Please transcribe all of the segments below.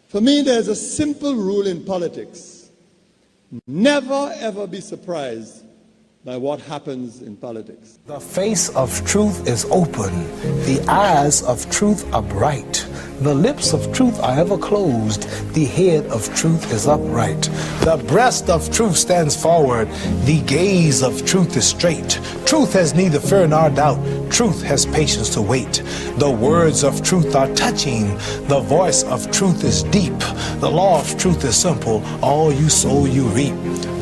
For me, there's a simple rule in politics. Never, ever be surprised by what happens in politics. The face of truth is open. The eyes of truth are bright. The lips of truth are ever closed. The head of truth is upright. The breast of truth stands forward. The gaze of truth is straight. Truth has neither fear nor doubt. Truth has patience to wait. The words of truth are touching. The voice of truth is deep. The law of truth is simple. All you sow, you reap.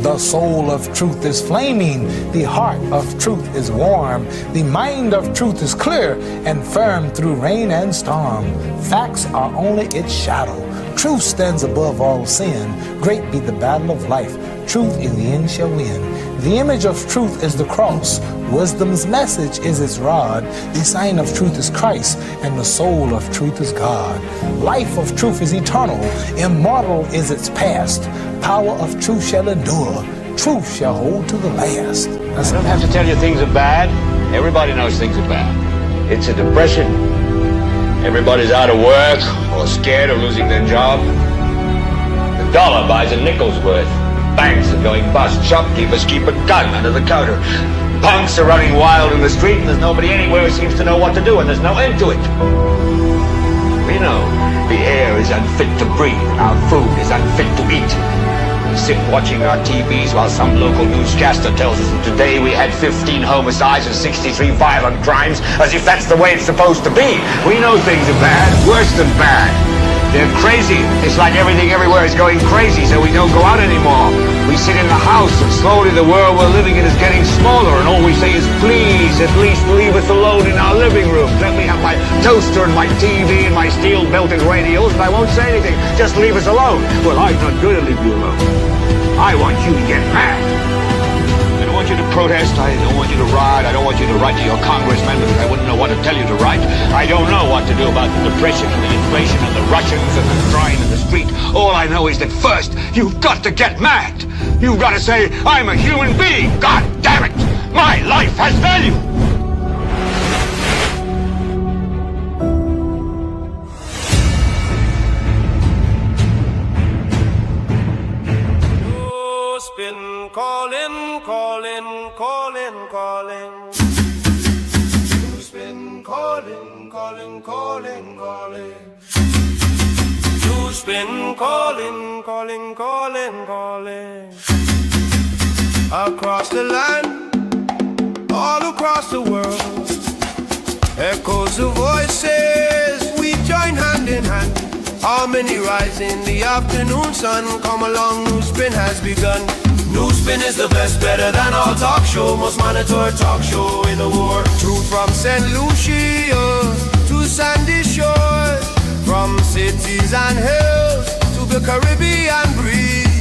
The soul of truth is flaming. The heart of truth is warm. The mind of truth is clear and firm through rain and storm. Facts are only its shadow. Truth stands above all sin. Great be the battle of life. Truth in the end shall win. The image of truth is the cross. Wisdom's message is its rod. The sign of truth is Christ, and the soul of truth is God. Life of truth is eternal. Immortal is its past. Power of truth shall endure. Truth shall hold to the last. I don't have to tell you things are bad. Everybody knows things are bad. It's a depression. Everybody's out of work or scared of losing their job. The dollar buys a nickel's worth. Banks are going bust. Shopkeepers keep a gun under the counter. Punks are running wild in the street, and there's nobody anywhere who seems to know what to do, and there's no end to it. We know the air is unfit to breathe, and our food is unfit to eat. We sit watching our TVs while some local newscaster tells us that today we had 15 homicides and 63 violent crimes, as if that's the way it's supposed to be. We know things are bad, worse than bad. They're crazy. It's like everything everywhere is going crazy, so we don't go out anymore. We sit in the house, and slowly the world we're living in is getting smaller, and all we say is, please, at least leave us alone in our living room. Let me have my toaster and my TV and my steel-belted radios, and I won't say anything. Just leave us alone. Well, I'm not going to leave you alone. I want you to get mad. I don't want you to protest. I don't want you to riot. I don't want you to write to your congressman because I wouldn't know what to tell you to write. I don't know what to do about the depression and the inflation and the Russians and the crying in the street. All I know is that first, you've got to get mad. You've got to say, I'm a human being. God damn it. My life has value. NewsSpin calling, calling, calling, calling. NewsSpin calling, calling, calling, calling. NewsSpin calling, calling, calling, calling. Across the land, all across the world, echoes of voices, we join hand in hand. How many rise in the afternoon sun? Come along, NewsSpin has begun. NewsSpin is the best, better than all talk show, most monitored talk show in the world. Truth from St. Lucia to sandy shores, from cities and hills to the Caribbean breeze.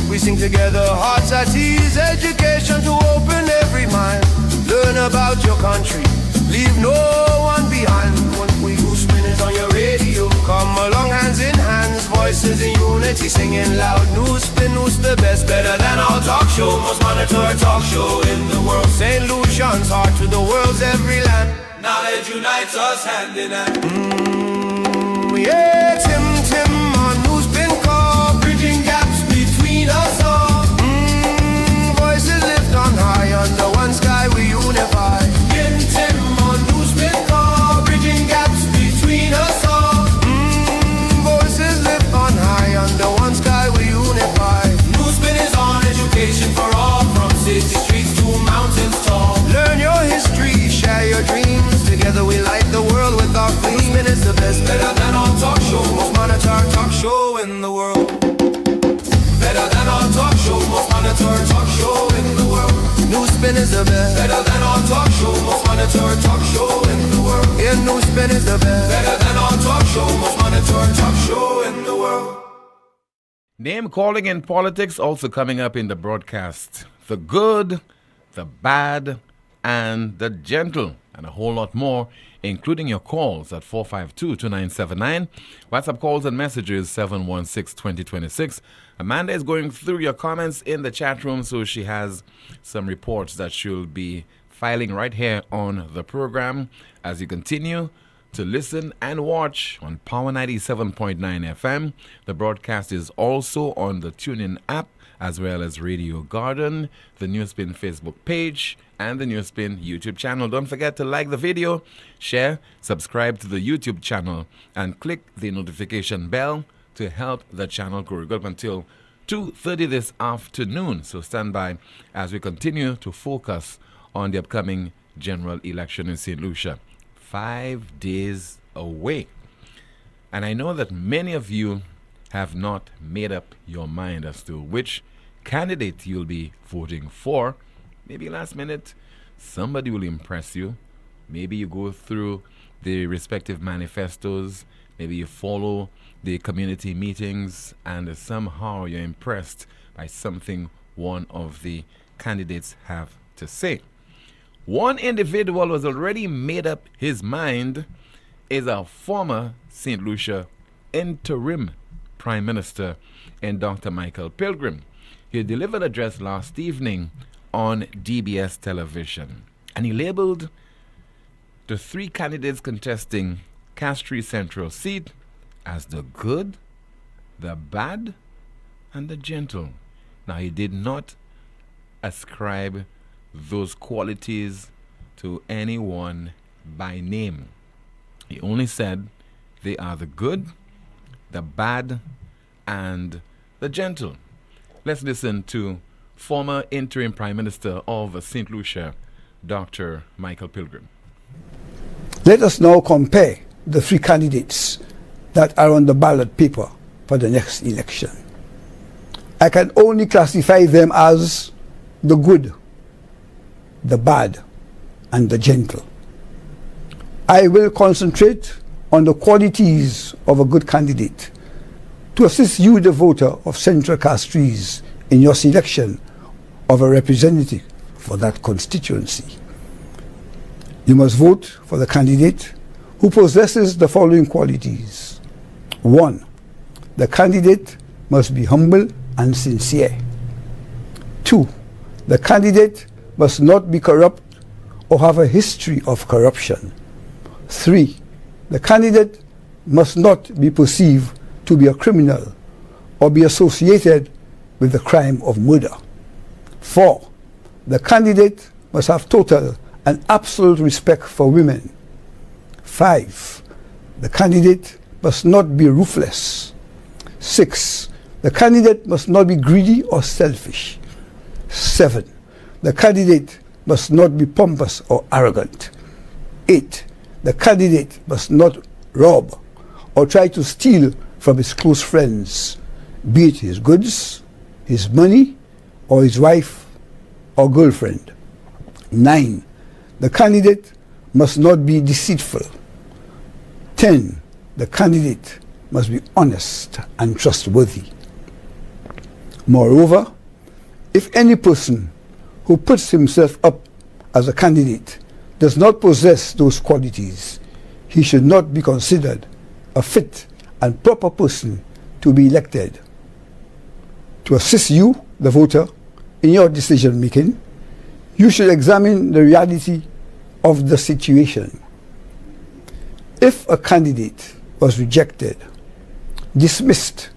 We sing together, hearts at ease, education to open every mind. Learn about your country, leave no one behind. When NewsSpin is on your radio, come along hands in hands, voices in unity, singing loud. NewsSpin, news the best, better than all talk show, most monitored talk show in the world. St. Lucian's heart to the world's every land. Knowledge unites us hand in hand. Yeah, Tim on NewsSpin call, bridging gaps between us all. Voices lift on high, under one sky we unify. Tim on NewsSpin call, bridging gaps between us all. Voices lift on high, under one sky we unify. NewsSpin is on education for all, from city streets to mountains tall. Learn your history, share your dreams, together we light the world with our fleam. NewsSpin is the best, better than all talk show, most monitored talk show in the world. Better than all talk show, most monitored talk show in the world. NewsSpin is the best, better than all talk show, most monitored talk show in the world. Yeah, NewsSpin is the best, better than all talk show, most monitored talk show in the world. Name calling in politics also coming up in the broadcast. The good, the bad, and the gentle, and a whole lot more, including your calls at 452-2979. WhatsApp calls and messages 716-2026. Amanda is going through your comments in the chat room, so she has some reports that she'll be filing right here on the program. As you continue, to listen and watch on Power 97.9 FM. The broadcast is also on the TuneIn app, as well as Radio Garden, the NewsSpin Facebook page, and the NewsSpin YouTube channel. Don't forget to like the video, share, subscribe to the YouTube channel, and click the notification bell to help the channel grow. We've got up until 2:30 this afternoon, so stand by as we continue to focus on the upcoming general election in St. Lucia. 5 days away. And I know that many of you have not made up your mind as to which candidate you'll be voting for. Maybe last minute, somebody will impress you. Maybe you go through the respective manifestos. Maybe you follow the community meetings and somehow you're impressed by something one of the candidates have to say. One individual who has already made up his mind is a former St. Lucia interim Prime Minister in Dr. Michael Pilgrim. He delivered an address last evening on DBS television, and he labeled the 3 candidates contesting Castries Central seat as the good, the bad, and the gentle. Now, he did not ascribe those qualities to anyone by name. He only said they are the good, the bad, and the gentle. Let's listen to former interim Prime Minister of St. Lucia, Dr. Michael Pilgrim. Let us now compare the 3 candidates that are on the ballot paper for the next election. I can only classify them as the good, the bad, and the gentle. I will concentrate on the qualities of a good candidate to assist you, the voter of Central Castries, in your selection of a representative for that constituency. You must vote for the candidate who possesses the following qualities. 1. The candidate must be humble and sincere. 2. The candidate must not be corrupt or have a history of corruption. 3. The candidate must not be perceived to be a criminal or be associated with the crime of murder. 4. The candidate must have total and absolute respect for women. 5. The candidate must not be ruthless. 6. The candidate must not be greedy or selfish. 7. The candidate must not be pompous or arrogant. 8. The candidate must not rob or try to steal from his close friends, be it his goods, his money, or his wife or girlfriend. 9. The candidate must not be deceitful. 10. The candidate must be honest and trustworthy. Moreover, if any person who puts himself up as a candidate does not possess those qualities, he should not be considered a fit and proper person to be elected. To assist you, the voter, in your decision making, you should examine the reality of the situation. If a candidate was rejected, dismissed,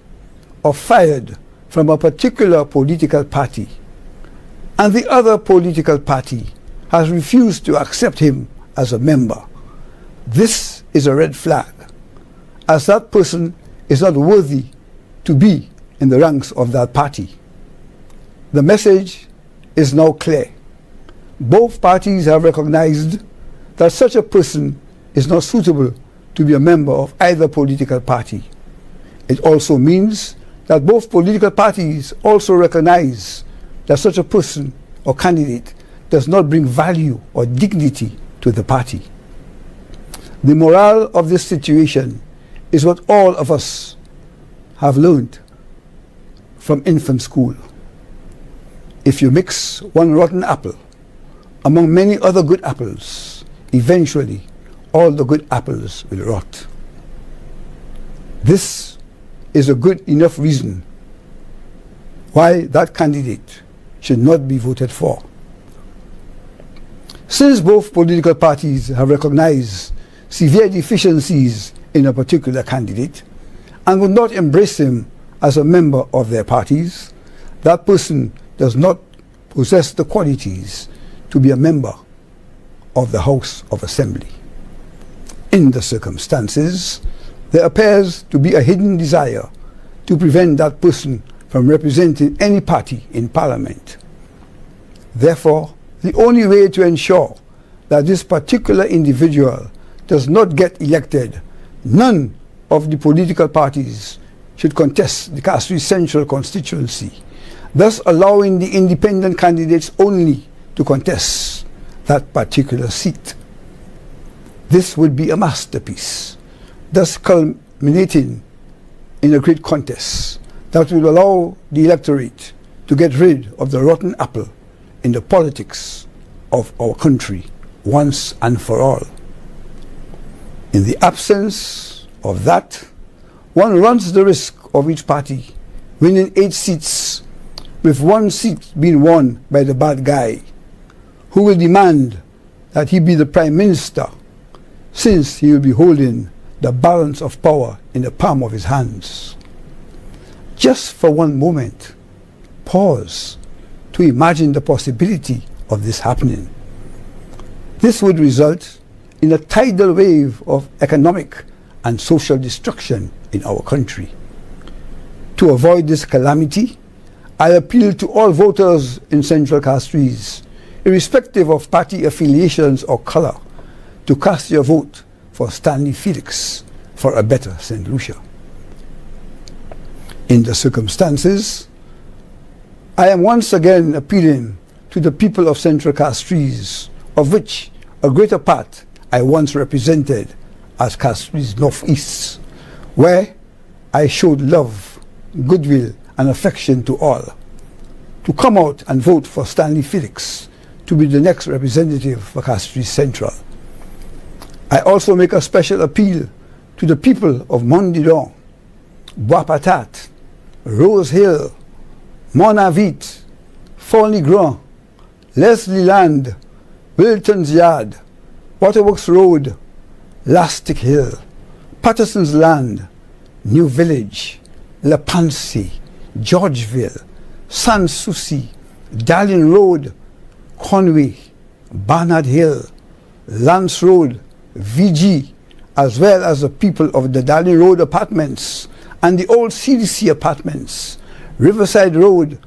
or fired from a particular political party, and the other political party has refused to accept him as a member, this is a red flag, as that person is not worthy to be in the ranks of that party. The message is now clear. Both parties have recognized that such a person is not suitable to be a member of either political party. It also means that both political parties also recognize that such a person or candidate does not bring value or dignity to the party. The morale of this situation is what all of us have learned from infant school. If you mix one rotten apple among many other good apples, eventually all the good apples will rot. This is a good enough reason why that candidate should not be voted for. Since both political parties have recognized severe deficiencies in a particular candidate and would not embrace him as a member of their parties, that person does not possess the qualities to be a member of the House of Assembly. In the circumstances, there appears to be a hidden desire to prevent that person from representing any party in Parliament. Therefore, the only way to ensure that this particular individual does not get elected, none of the political parties should contest the Castries Central constituency, thus allowing the independent candidates only to contest that particular seat. This would be a masterpiece, thus culminating in a great contest that will allow the electorate to get rid of the rotten apple in the politics of our country once and for all. In the absence of that, one runs the risk of each party winning 8 seats, with 1 seat being won by the bad guy, who will demand that he be the Prime Minister, since he will be holding the balance of power in the palm of his hands. Just for one moment, pause to imagine the possibility of this happening. This would result in a tidal wave of economic and social destruction in our country. To avoid this calamity, I appeal to all voters in Central Castries, irrespective of party affiliations or color, to cast your vote for Stanley Felix for a better St. Lucia. In the circumstances, I am once again appealing to the people of Central Castries, of which a greater part I once represented as Castries Northeast, where I showed love, goodwill, and affection to all, to come out and vote for Stanley Felix to be the next representative for Castries Central. I also make a special appeal to the people of Mondidon, Bois Patat, Rose Hill, Monavit, Forney Grand, Leslie Land, Wilton's Yard, Waterworks Road, Lastic Hill, Patterson's Land, New Village, La Pansy, Georgeville, Sans Souci, Darling Road, Conway, Barnard Hill, Lance Road, VG, as well as the people of the Darling Road apartments and the old CDC apartments, Riverside Road,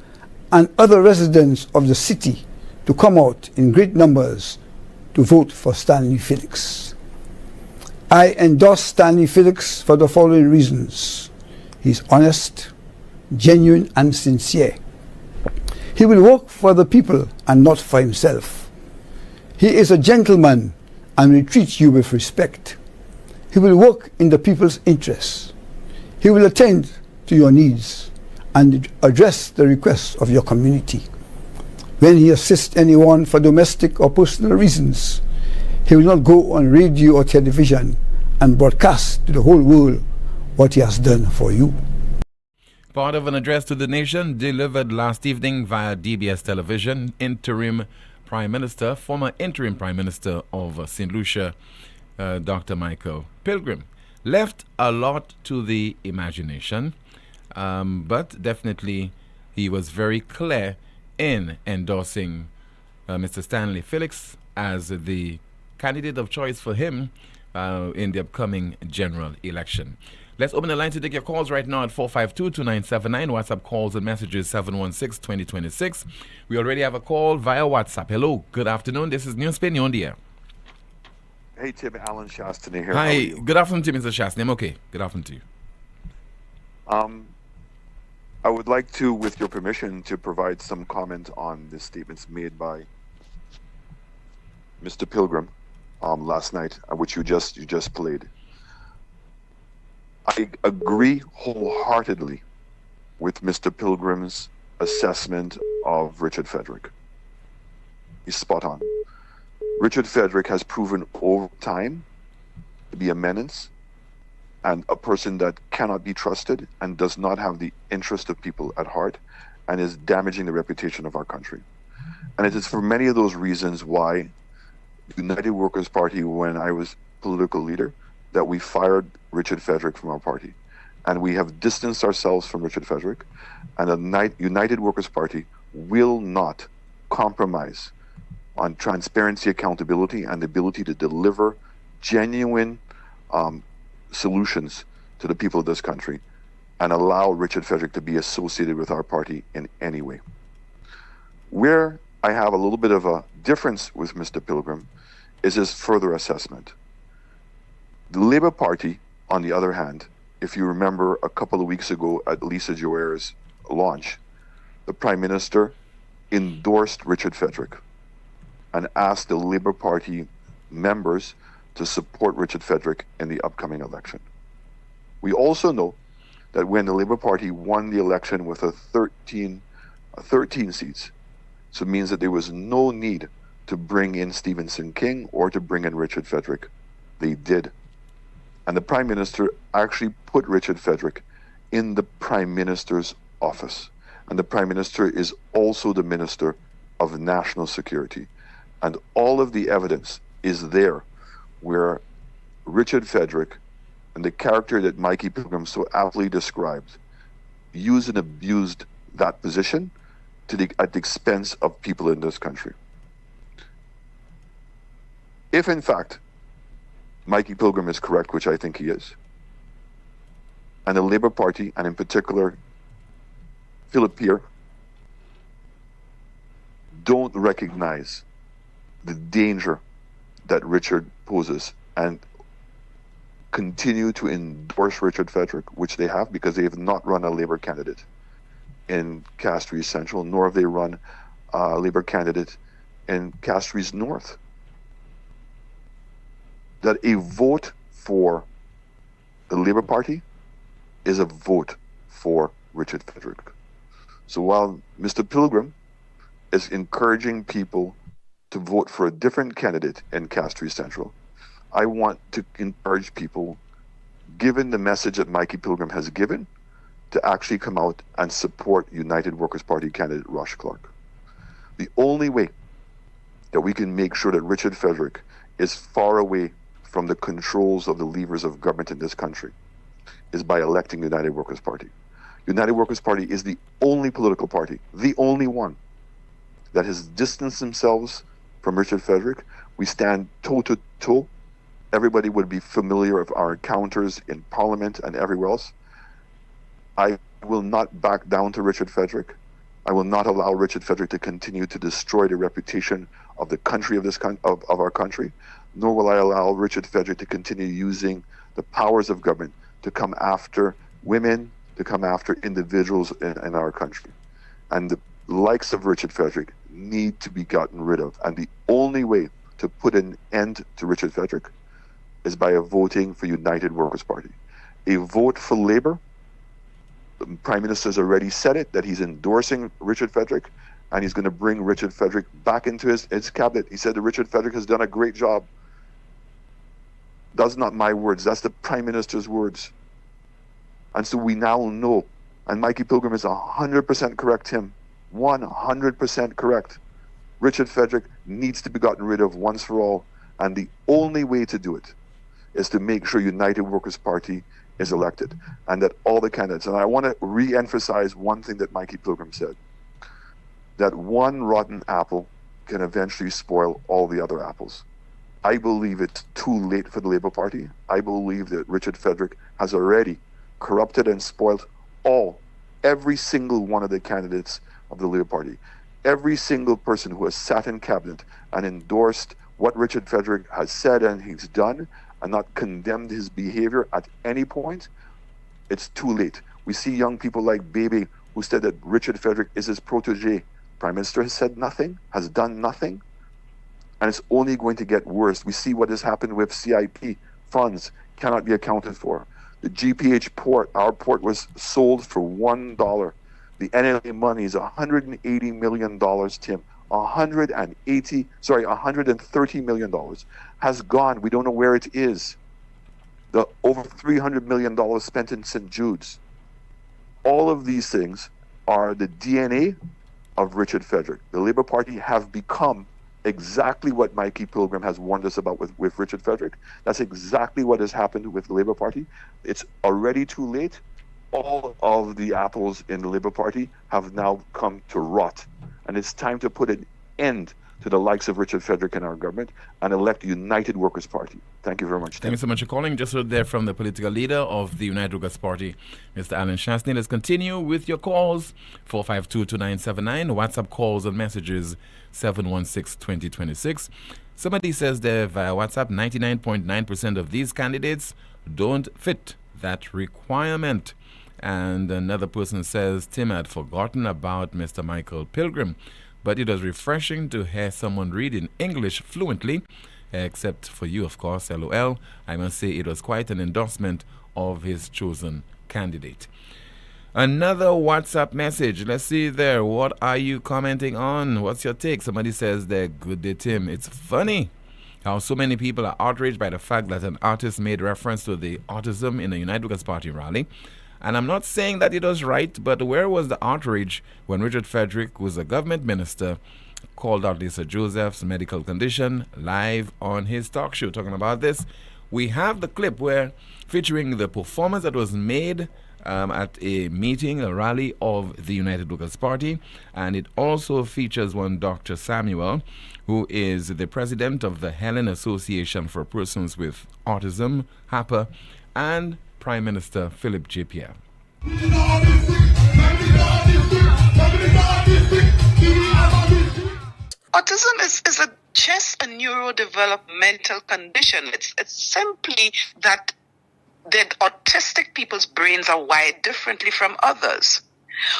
and other residents of the city to come out in great numbers to vote for Stanley Felix. I endorse Stanley Felix for the following reasons. He's honest, genuine, and sincere. He will work for the people and not for himself. He is a gentleman and will treat you with respect. He will work in the people's interests. He will attend to your needs and address the requests of your community. When he assists anyone for domestic or personal reasons, he will not go on radio or television and broadcast to the whole world what he has done for you. Part of an address to the nation delivered last evening via DBS television, former interim Prime Minister of St. Lucia, Dr. Michael Pilgrim, left a lot to the imagination, but definitely he was very clear in endorsing Mr. Stanley Felix as the candidate of choice for him in the upcoming general election. Let's open the line to take your calls right now at 452-2979. WhatsApp calls and messages 716-2026. We already have a call via WhatsApp. Hello, good afternoon. This is NewsSpin. You're on the air. Hey, Tim, Alan Shastany here. Hi, How are you? good afternoon to Mr. Shastany. I'm okay. Good afternoon to you. I would like to, with your permission, to provide some comment on the statements made by Mr. Pilgrim last night, which you just played. I agree wholeheartedly with Mr. Pilgrim's assessment of Richard Frederick. He's spot on. Richard Frederick has proven over time to be a menace and a person that cannot be trusted and does not have the interest of people at heart and is damaging the reputation of our country. And it is for many of those reasons why the United Workers' Party, when I was political leader that we fired Richard Frederick from our party. And we have distanced ourselves from Richard Frederick. And the United Workers' Party will not compromise on transparency, accountability, and the ability to deliver genuine solutions to the people of this country and allow Richard Frederick to be associated with our party in any way. Where I have a little bit of a difference with Mr. Pilgrim is his further assessment. The Labour Party, on the other hand, if you remember a couple of weeks ago at Lisa Joyer's launch, the Prime Minister endorsed Richard Frederick and asked the Labour Party members to support Richard Frederick in the upcoming election. We also know that when the Labour Party won the election with a 13 seats, so it means that there was no need to bring in Stephenson King or to bring in Richard Frederick. They did. And the Prime Minister actually put Richard Frederick in the Prime Minister's office. And the Prime Minister is also the Minister of National Security. And all of the evidence is there where Richard Frederick and the character that Mikey Pilgrim so aptly described used and abused that position at the expense of people in this country. If in fact Mikey Pilgrim is correct, which I think he is, and the Labour Party, and in particular Philip Peer, don't recognize the danger that Richard poses and continue to endorse Richard Frederick, which they have because they have not run a Labour candidate in Castries Central, nor have they run a Labour candidate in Castries North. That a vote for the Labour Party is a vote for Richard Frederick. So while Mr. Pilgrim is encouraging people to vote for a different candidate in Castries Central, I want to encourage people, given the message that Mikey Pilgrim has given, to actually come out and support United Workers' Party candidate Rush Clark. The only way that we can make sure that Richard Frederick is far away from the controls of the levers of government in this country is by electing United Workers' Party. United Workers' Party is the only political party, the only one, that has distanced themselves from Richard Frederick. We stand toe-to-toe. Everybody would be familiar with our encounters in Parliament and everywhere else. I will not back down to Richard Frederick. I will not allow Richard Frederick to continue to destroy the reputation of the country of our country, nor will I allow Richard Frederick to continue using the powers of government to come after women, to come after individuals in our country. And the likes of Richard Frederick need to be gotten rid of. And the only way to put an end to Richard Frederick is by voting for United Workers' Party. A vote for Labour, the Prime Minister has already said it, that he's endorsing Richard Frederick, and he's going to bring Richard Frederick back into his cabinet. He said that Richard Frederick has done a great job. That's not my words, that's the Prime Minister's words. And so we now know, and Mikey Pilgrim is 100% correct, Tim, 100% correct. Richard Frederick needs to be gotten rid of once for all, and the only way to do it is to make sure United Workers' Party is elected, and that all the candidates, and I want to re-emphasize one thing that Mikey Pilgrim said, that one rotten apple can eventually spoil all the other apples. I believe it's too late for the Labour Party. I believe that Richard Frederick has already corrupted and spoiled every single one of the candidates of the Labour Party. Every single person who has sat in cabinet and endorsed what Richard Frederick has said and he's done, and not condemned his behavior at any point, it's too late. We see young people like Baby who said that Richard Frederick is his protege. Prime Minister has said nothing, has done nothing, and it's only going to get worse. We see what has happened with CIP funds cannot be accounted for. The GPH port, our port, was sold for $1. The NLA money is $180 million, Tim. $130 million has gone. We don't know where it is. The over $300 million spent in St. Jude's. All of these things are the DNA of Richard Frederick. The Labour Party have become exactly what Mikey Pilgrim has warned us about with Richard Frederick. That's exactly what has happened with the Labour Party. It's already too late. All of the apples in the Labour Party have now come to rot. And it's time to put an end to the likes of Richard Frederick in our government and elect a United Workers' Party. Thank you very much. Thank you so much for calling. Just heard there from the political leader of the United Workers' Party, Mr. Alan Shastney. Let's continue with your calls. 452-2979. WhatsApp calls and messages 716-2026. Somebody says there via WhatsApp, 99.9% of these candidates don't fit that requirement. And another person says, Tim had forgotten about Mr. Michael Pilgrim, but it was refreshing to hear someone read in English fluently, except for you, of course, LOL. I must say it was quite an endorsement of his chosen candidate. Another WhatsApp message. Let's see there. What are you commenting on? What's your take? Somebody says there, good day, Tim. It's funny how so many people are outraged by the fact that an artist made reference to the autism in a United Workers' Party rally. And I'm not saying that it was right, but where was the outrage when Richard Frederick, who was a government minister, called out Lisa Joseph's medical condition live on his talk show? Talking about this, we have the clip where featuring the performance that was made at a meeting, a rally of the United Workers' Party, and it also features one Dr. Samuel, who is the president of the Helen Association for Persons with Autism, HAPA, and Prime Minister Philip J. Pierre. Autism is just a neurodevelopmental condition. It's simply that the autistic people's brains are wired differently from others.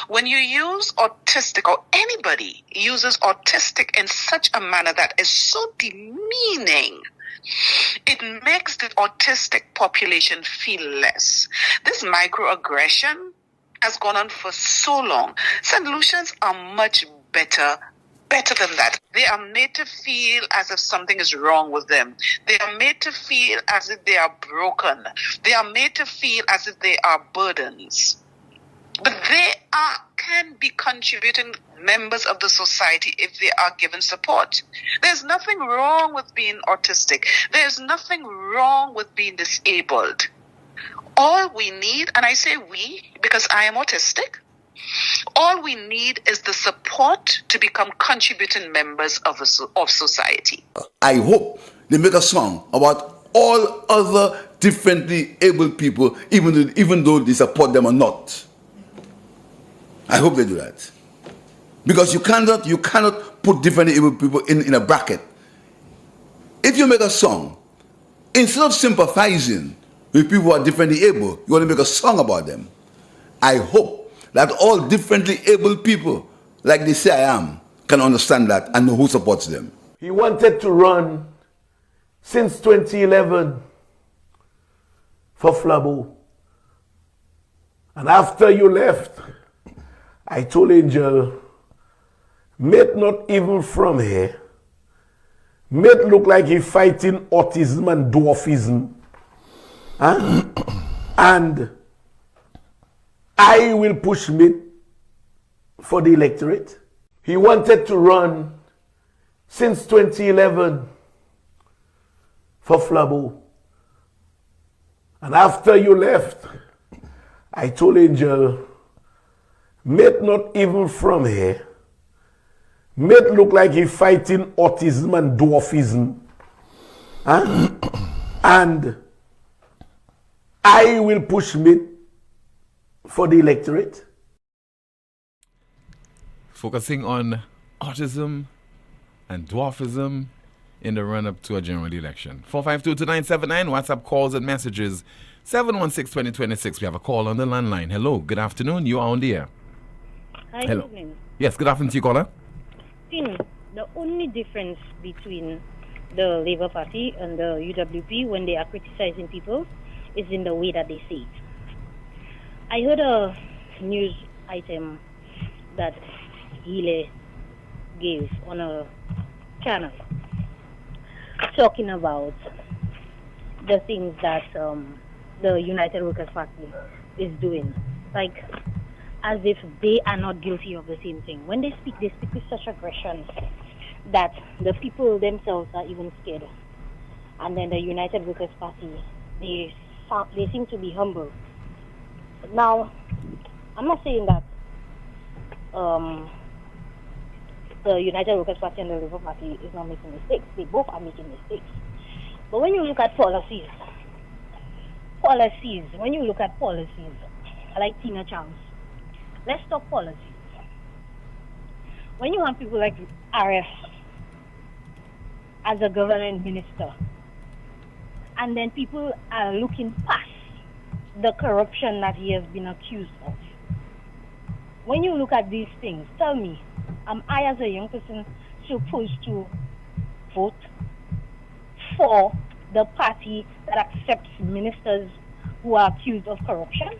When you use autistic, or anybody uses autistic in such a manner that is so demeaning, it makes the autistic population feel less. This microaggression has gone on for so long. St. Lucians are much better than that. They are made to feel as if something is wrong with them. They are made to feel as if they are broken. They are made to feel as if they are burdens. But they can be contributing members of the society if they are given support. There's nothing wrong with being autistic. There's nothing wrong with being disabled. All we need, and I say we because I am autistic, all we need is the support to become contributing members of society. I hope they make a song about all other differently able people, even though they support them or not. I hope they do that. Because you cannot put differently able people in a bracket. If you make a song, instead of sympathizing with people who are differently able, you want to make a song about them. I hope that all differently able people, like they say I am, can understand that and know who supports them. He wanted to run since 2011 for Flabo. And after you left, I told Angel, mate not even from here. Mate look like he fighting autism and dwarfism. Huh? And I will push mate for the electorate. He wanted to run since 2011 for Flabo. And after you left, I told Angel, mate not even from here. Mate look like he fighting autism and dwarfism. Huh? And I will push mate for the electorate. Focusing on autism and dwarfism in the run-up to a general election. 452-2979, WhatsApp calls and messages 716-2026. We have a call on the landline. Hello, good afternoon. You are on the air. Hi, hello. Good evening. Yes, good afternoon to you, caller. Tim, the only difference between the Labour Party and the UWP when they are criticizing people is in the way that they say it. I heard a news item that Hele gave on a channel talking about the things that the United Workers' Party is doing. Like, as if they are not guilty of the same thing. When they speak with such aggression. that the people themselves are even scared. And then the United Workers' Party, they seem to be humble. Now, I'm not saying that the United Workers' Party and the Labour Party is not making mistakes. They both are making mistakes. But when you look at policies, when you look at policies, like Tina Chance, let's talk policies. When you have people like RF as a government minister, and then people are looking past the corruption that he has been accused of. When you look at these things, tell me, am I as a young person supposed to vote for the party that accepts ministers who are accused of corruption?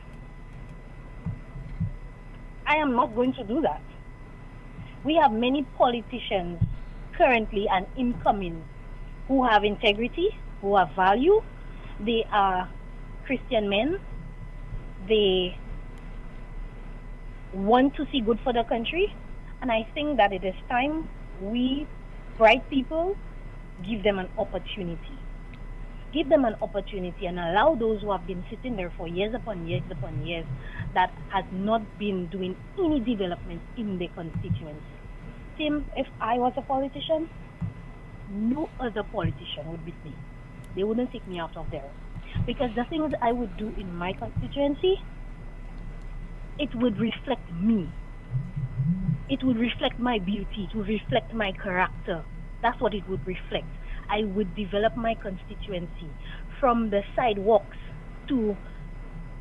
I am not going to do that. We have many politicians currently and incoming who have integrity, who have value. They are Christian men. They want to see good for the country. And I think that it is time we, bright people, give them an opportunity. Give them an opportunity and allow those who have been sitting there for years upon years upon years that has not been doing any development in the constituency. Tim, if I was a politician, no other politician would beat me. They wouldn't take me out of there. Because the things I would do in my constituency, it would reflect me. It would reflect my beauty. It would reflect my character. That's what it would reflect. I would develop my constituency from the sidewalks to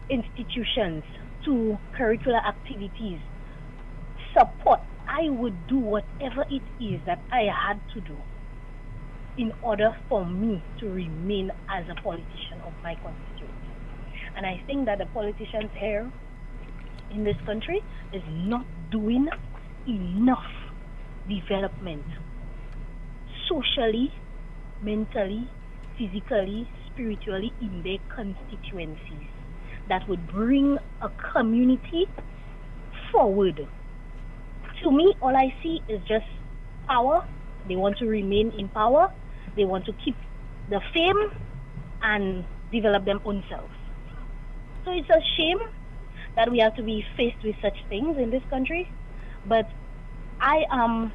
institutions to curricular activities. Support. I would do whatever it is that I had to do in order for me to remain as a politician of my constituency. And I think that the politicians here in this country is not doing enough development socially, mentally, physically, spiritually in their constituencies that would bring a community forward. To me, all I see is just power. They want to remain in power. They want to keep the fame and develop them own selves. So it's a shame that we have to be faced with such things in this country. But I am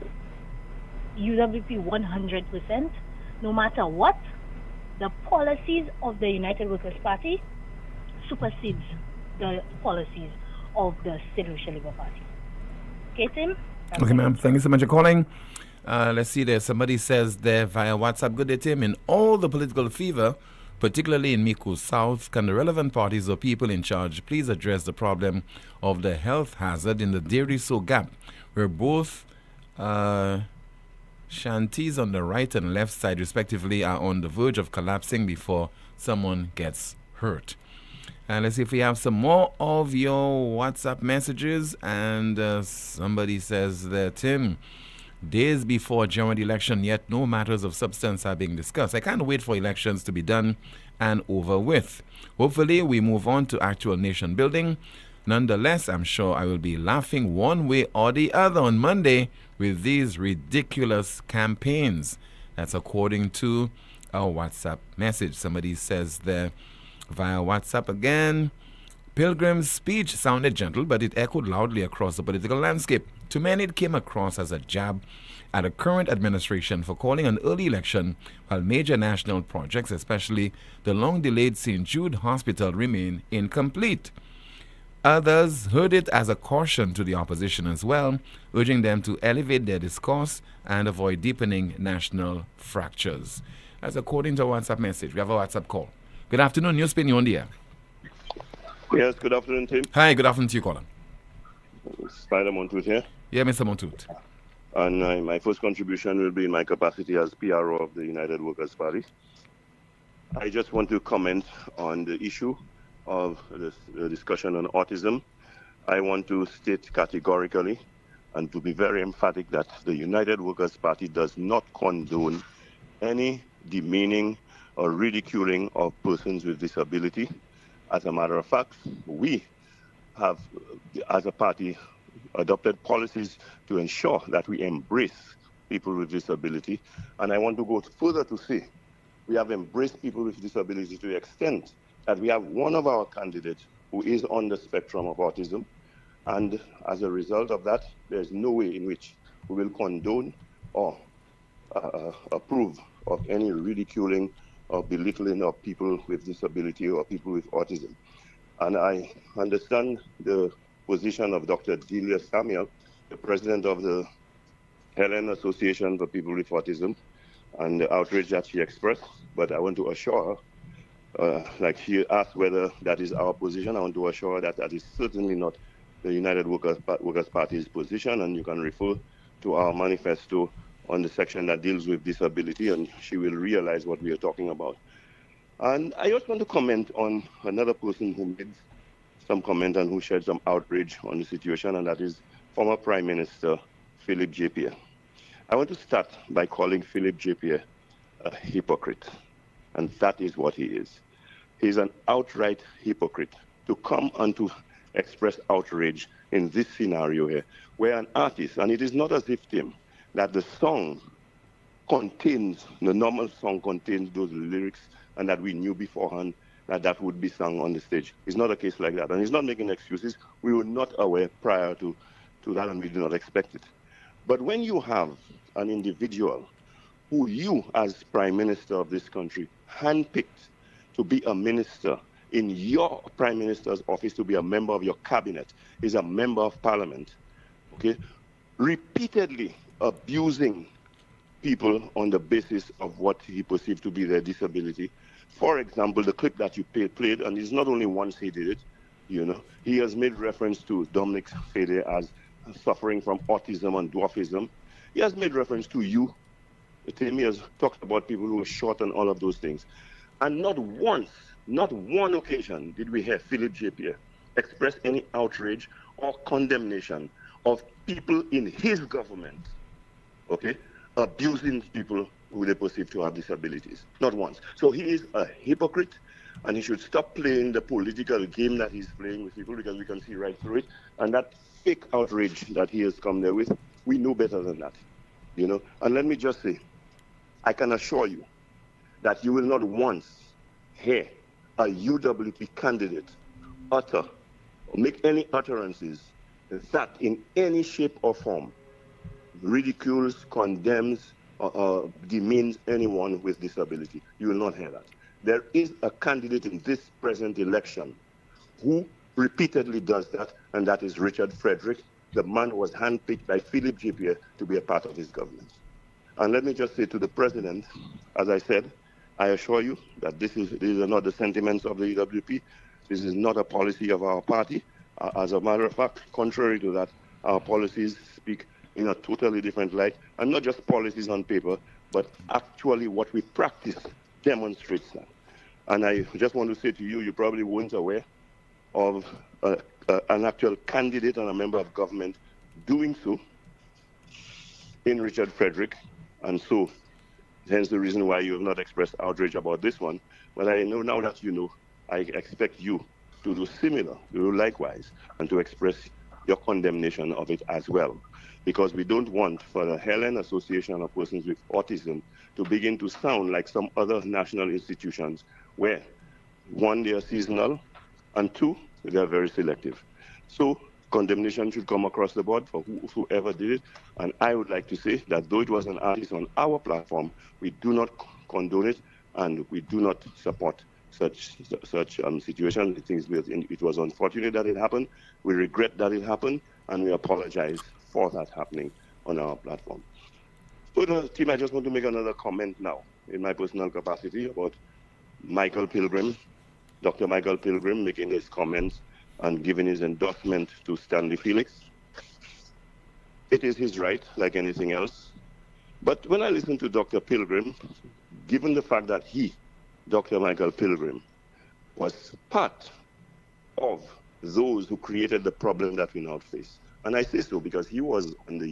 UWP 100%. No matter what, the policies of the United Workers' Party supersedes the policies of the St. Lucia Labour Party. Okay, Tim? Okay, ma'am. Thank you so much for calling. Let's see there. Somebody says there via WhatsApp, good day, Tim. In all the political fever, particularly in Miku South, can the relevant parties or people in charge please address the problem of the health hazard in the Dairy So Gap, where both shanties on the right and left side, respectively, are on the verge of collapsing before someone gets hurt. And let's see if we have some more of your WhatsApp messages. And somebody says that, Tim, days before general election, yet no matters of substance are being discussed. I can't wait for elections to be done and over with. Hopefully, we move on to actual nation building. Nonetheless, I'm sure I will be laughing one way or the other on Monday with these ridiculous campaigns. That's according to our WhatsApp message. Somebody says there via WhatsApp again, Pilgrim's speech sounded gentle, but it echoed loudly across the political landscape. To many, it came across as a jab at the current administration for calling an early election while major national projects, especially the long-delayed St. Jude Hospital, remain incomplete. Others heard it as a caution to the opposition as well, urging them to elevate their discourse and avoid deepening national fractures. That's according to a WhatsApp message. We have a WhatsApp call. Good afternoon, NewsSpin, you're on the air. Yes, good afternoon, Tim. Hi, good afternoon to you, caller. Spider Montoot here. Yeah, Mr. Montoot. And my first contribution will be in my capacity as PRO of the United Workers' Party. I just want to comment on the issue of the discussion on autism. I want to state categorically and to be very emphatic that the United Workers' Party does not condone any demeaning or ridiculing of persons with disability. As a matter of fact, we have, as a party, adopted policies to ensure that we embrace people with disability. And I want to go further to say we have embraced people with disability to the extent that we have one of our candidates who is on the spectrum of autism. And as a result of that, there's no way in which we will condone or approve of any ridiculing or belittling of people with disability or people with autism. And I understand the position of Dr. Delia Samuel, the president of the Helen Association for People with Autism, and the outrage that she expressed. But I want to assure her, like she asked whether that is our position, I want to assure her that that is certainly not the United Workers Party's position, and you can refer to our manifesto on the section that deals with disability, and she will realize what we are talking about. And I just want to comment on another person who made some comment and who shared some outrage on the situation, and that is former Prime Minister Philip J. Pierre. I want to start by calling Philip J. Pierre a hypocrite, and that is what he is. He's an outright hypocrite to come and to express outrage in this scenario here, where an artist, and it is not as if, Tim, that the song contains, the normal song contains those lyrics and that we knew beforehand that that would be sung on the stage. It's not a case like that. And he's not making excuses. We were not aware prior to that, and we did not expect it. But when you have an individual who you, as Prime Minister of this country, handpicked to be a minister in your Prime Minister's office, to be a member of your cabinet, is a member of Parliament, okay, repeatedly abusing people on the basis of what he perceived to be their disability. For example, the clip that you played, and it's not only once he did it, you know, he has made reference to Dominic Fede as suffering from autism and dwarfism. He has made reference to you. Tim, he has talked about people who are short and all of those things. And not once, not one occasion did we hear Philip J. Pierre express any outrage or condemnation of people in his government, okay, abusing people who they perceive to have disabilities. Not once. So he is a hypocrite, and he should stop playing the political game that he's playing with people, because we can see right through it. And that fake outrage that he has come there with, we know better than that, you know. And let me just say, I can assure you that you will not once hear a UWP candidate utter or make any utterances that in any shape or form ridicules, condemns, or demeans anyone with disability. You will not hear that. There is a candidate in this present election who repeatedly does that, and that is Richard Frederick. The man was handpicked by Philip J. Pierre to be a part of his government. And let me just say to the president, as I said, I assure you that these are not the sentiments of the EWP. This is not a policy of our party. As a matter of fact, contrary to that, our policies speak in a totally different light, and not just policies on paper, but actually what we practice demonstrates that. And I just want to say to you, you probably weren't aware of an actual candidate and a member of government doing so in Richard Frederick, and so hence the reason why you have not expressed outrage about this one. But I know now that you know, I expect you to do similar, to do likewise, and to express your condemnation of it as well. Because we don't want for the Helen Association of Persons with Autism to begin to sound like some other national institutions where, one, they are seasonal, and two, they are very selective. So condemnation should come across the board for whoever did it. And I would like to say that though it was an artist on our platform, we do not condone it, and we do not support such situations. It was unfortunate that it happened. We regret that it happened, and we apologize for that happening on our platform. So, team, I just want to make another comment now in my personal capacity about Michael Pilgrim, Dr. Michael Pilgrim, making his comments and giving his endorsement to Stanley Felix. It is his right, like anything else. But when I listen to Dr. Pilgrim, given the fact that he, Dr. Michael Pilgrim, was part of those who created the problem that we now face. And I say so because he was on the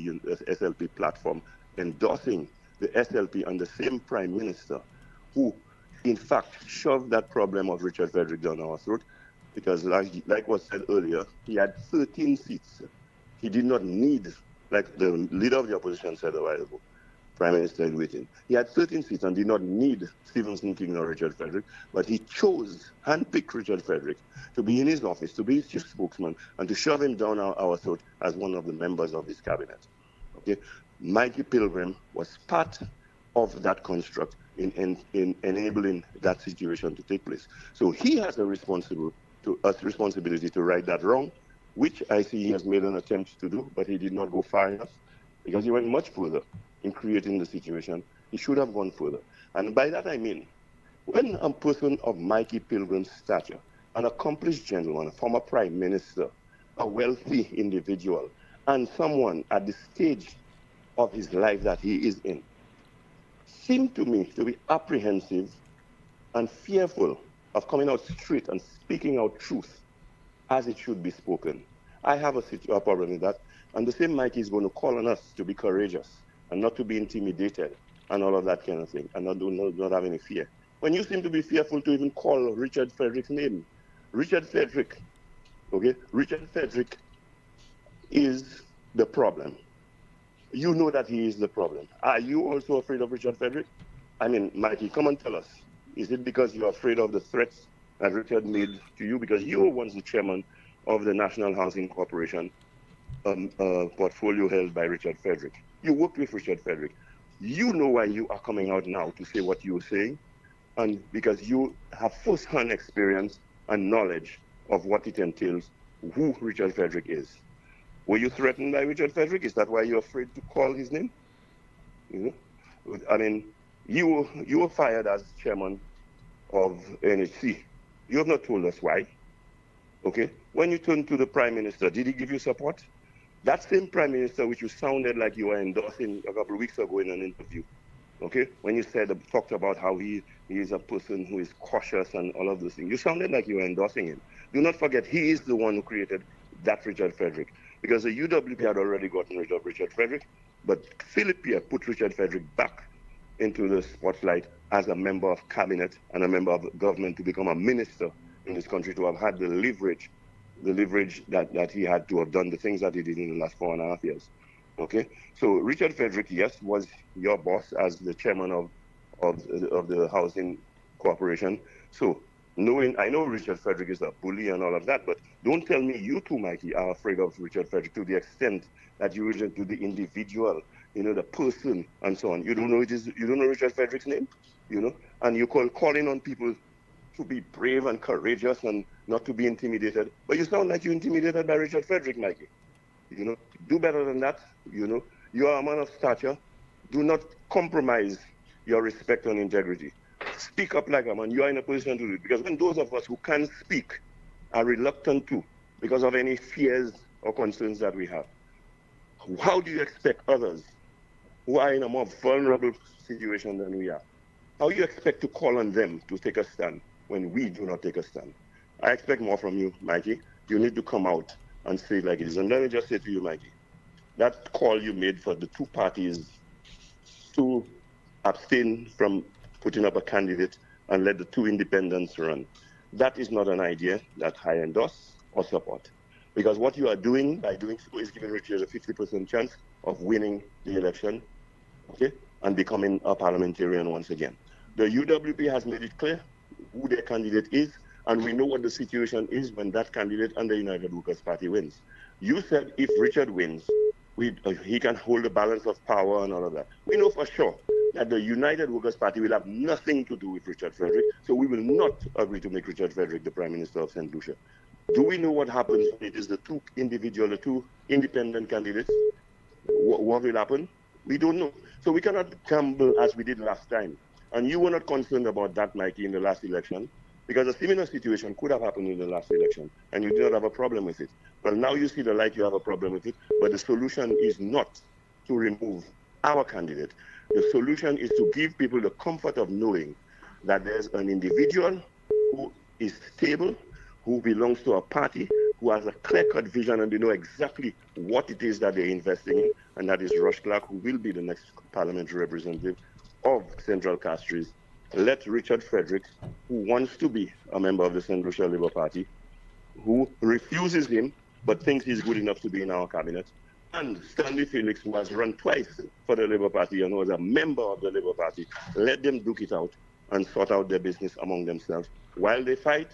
SLP platform endorsing the SLP and the same Prime Minister who, in fact, shoved that problem of Richard Frederick down our throat, because like was said earlier, he had 13 seats. He did not need, like the leader of the opposition said a while ago, Prime Minister in waiting. He had 13 seats and did not need Stephenson King or Richard Frederick, but he chose, handpicked Richard Frederick to be in his office, to be his chief spokesman, and to shove him down our throat as one of the members of his cabinet. Okay, Mikey Pilgrim was part of that construct in enabling that situation to take place. So he has a responsibility to right that wrong, which I see he has made an attempt to do, but he did not go far enough because he went much further in creating the situation. He should have gone further. And by that I mean, when a person of Mikey Pilgrim's stature, an accomplished gentleman, a former prime minister, a wealthy individual, and someone at the stage of his life that he is in, seem to me to be apprehensive and fearful of coming out straight and speaking out truth as it should be spoken. I have a problem with that. And the same Mikey is going to call on us to be courageous and not to be intimidated and all of that kind of thing, and not have any fear. When you seem to be fearful to even call Richard Frederick's name. Richard Frederick, okay? Richard Frederick is the problem. You know that he is the problem. Are you also afraid of Richard Frederick? I mean, Mikey, come and tell us. Is it because you're afraid of the threats that Richard made to you? Because you were once the chairman of the National Housing Corporation, portfolio held by Richard Frederick. You worked with Richard Frederick. You know why you are coming out now to say what you're saying, and because you have first-hand experience and knowledge of what it entails, who Richard Frederick is. Were you threatened by Richard Frederick? Is that why you're afraid to call his name? You know? I mean, you were fired as chairman of NHC. You have not told us why. Okay? When you turned to the prime minister, did he give you support? That same prime minister, which you sounded like you were endorsing a couple of weeks ago in an interview, okay? When you talked about how he is a person who is cautious and all of those things, you sounded like you were endorsing him. Do not forget, he is the one who created that Richard Frederick, because the UWP had already gotten rid of Richard Frederick, but Philip Pierre put Richard Frederick back into the spotlight as a member of cabinet and a member of government to become a minister in this country, to have had the leverage that he had to have done the things that he did in the last 4.5 years. Okay, so Richard Frederick, yes, was your boss as the chairman of the Housing Corporation. So I know Richard Frederick is a bully and all of that, but don't tell me you too, Mikey, are afraid of Richard Frederick to the extent that you relate to the individual, the person and so on. You don't know Richard Frederick's name, and you calling on people to be brave and courageous and not to be intimidated. But you sound like you're intimidated by Richard Frederick, Mikey. Do better than that. You are a man of stature. Do not compromise your respect and integrity. Speak up like a man. You are in a position to do it. Because when those of us who can speak are reluctant to, because of any fears or concerns that we have, how do you expect others who are in a more vulnerable situation than we are, how do you expect to call on them to take a stand when we do not take a stand? I expect more from you, Mikey. You need to come out and say it like it is. And let me just say to you, Mikey, that call you made for the two parties to abstain from putting up a candidate and let the two independents run, that is not an idea that I endorse or support. Because what you are doing by doing so is giving Richard a 50% chance of winning the election, okay, and becoming a parliamentarian once again. The UWP has made it clear who their candidate is, and we know what the situation is when that candidate and the United Workers' Party wins. You said if Richard wins, he can hold the balance of power and all of that. We know for sure that the United Workers' Party will have nothing to do with Richard Frederick, so we will not agree to make Richard Frederick the Prime Minister of St. Lucia. Do we know what happens when it is the two independent candidates? What will happen? We don't know. So we cannot gamble as we did last time. And you were not concerned about that, Mikey, in the last election, because a similar situation could have happened in the last election, and you did not have a problem with it. Well, now you see the light, you have a problem with it, but the solution is not to remove our candidate. The solution is to give people the comfort of knowing that there's an individual who is stable, who belongs to a party, who has a clear-cut vision, and they know exactly what it is that they're investing in, and that is Rush Clark, who will be the next parliamentary representative of Central Castries. Let Richard Frederick, who wants to be a member of the St. Lucia Labour Party, who refuses him but thinks he's good enough to be in our cabinet, and Stanley Felix, who has run twice for the Labour Party and was a member of the Labour Party, let them duke it out and sort out their business among themselves. While they fight,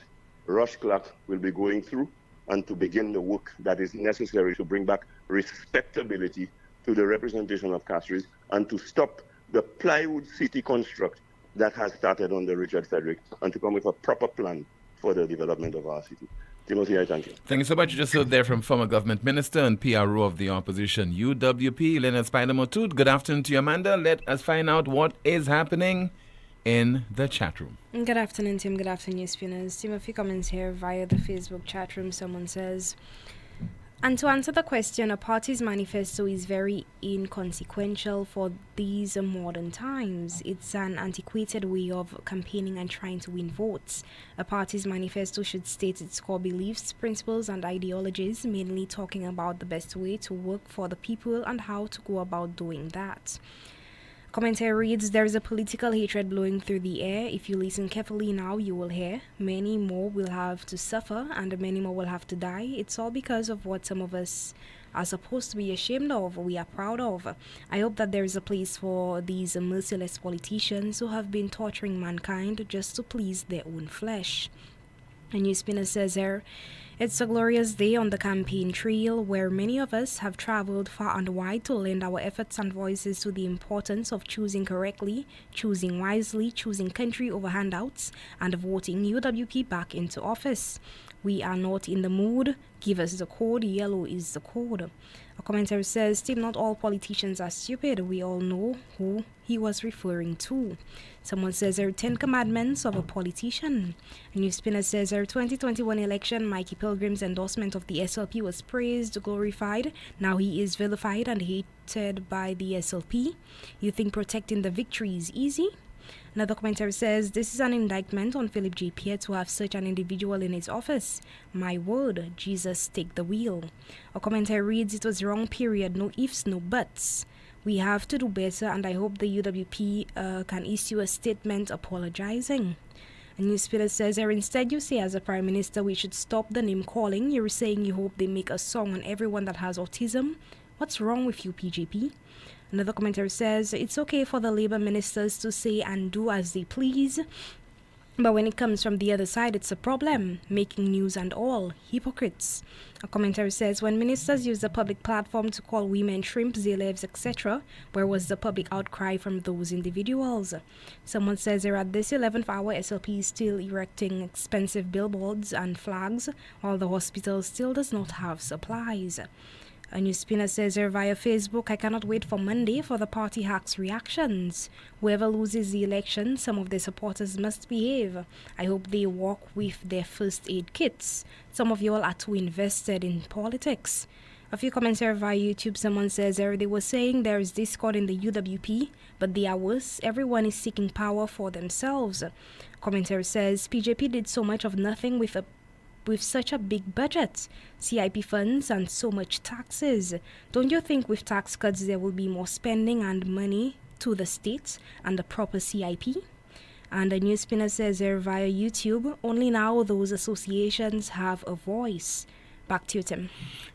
Rush Clark will be going through and to begin the work that is necessary to bring back respectability to the representation of Castries and to stop the plywood city construct that has started under Richard Frederick and to come with a proper plan for the development of our city. Timothy, I thank you. Thank you so much. You just heard there from former government minister and PRO of the opposition, UWP, Leonard Spider-Motut. Good afternoon to you, Amanda. Let us find out what is happening in the chat room. Good afternoon, Tim. Good afternoon, Spinners. Tim, a few comments here via the Facebook chat room. Someone says, and to answer the question, a party's manifesto is very inconsequential for these modern times. It's an antiquated way of campaigning and trying to win votes. A party's manifesto should state its core beliefs, principles, and ideologies, mainly talking about the best way to work for the people and how to go about doing that. Commentary reads, there is a political hatred blowing through the air. If you listen carefully now, you will hear. Many more will have to suffer and many more will have to die. It's all because of what some of us are supposed to be ashamed of, we are proud of. I hope that there is a place for these merciless politicians who have been torturing mankind just to please their own flesh. A NewsSpinner says here, it's a glorious day on the campaign trail where many of us have traveled far and wide to lend our efforts and voices to the importance of choosing correctly, choosing wisely, choosing country over handouts, and voting UWP back into office. We are not in the mood. Give us the code. Yellow is the code. A commentator says, Tim, not all politicians are stupid. We all know who he was referring to. Someone says there are 10 commandments of a politician. A NewsSpinner says our 2021 election, Mikey Pilgrim's endorsement of the SLP was praised, glorified. Now he is vilified and hated by the SLP. You think protecting the victory is easy? Another commentator says, this is an indictment on Philip J. Pierre to have such an individual in his office. My word, Jesus, take the wheel. A commentator reads, it was wrong, period, no ifs, no buts. We have to do better, and I hope the UWP can issue a statement apologizing. A newspaper says, here instead you say as a prime minister we should stop the name calling. You're saying you hope they make a song on everyone that has autism. What's wrong with you, PJP? Another commentator says, it's okay for the Labour ministers to say and do as they please, but when it comes from the other side, it's a problem. Making news and all. Hypocrites. A commentator says, when ministers use the public platform to call women shrimps, zalevs, etc., where was the public outcry from those individuals? Someone says they're at this 11th hour, SLP is still erecting expensive billboards and flags, while the hospital still does not have supplies. A NewsSpinner says here via Facebook, I cannot wait for Monday for the party hacks reactions. Whoever loses the election, some of their supporters must behave. I hope they walk with their first aid kits. Some of you all are too invested in politics. A few comments here via YouTube. Someone says here they were saying there is discord in the UWP, but they are worse. Everyone is seeking power for themselves. Commentator says PJP did so much of nothing with such a big budget, CIP funds and so much taxes. Don't you think with tax cuts there will be more spending and money to the states and the proper CIP? And a NewsSpinner says there via YouTube, only now those associations have a voice. Back to you, Tim.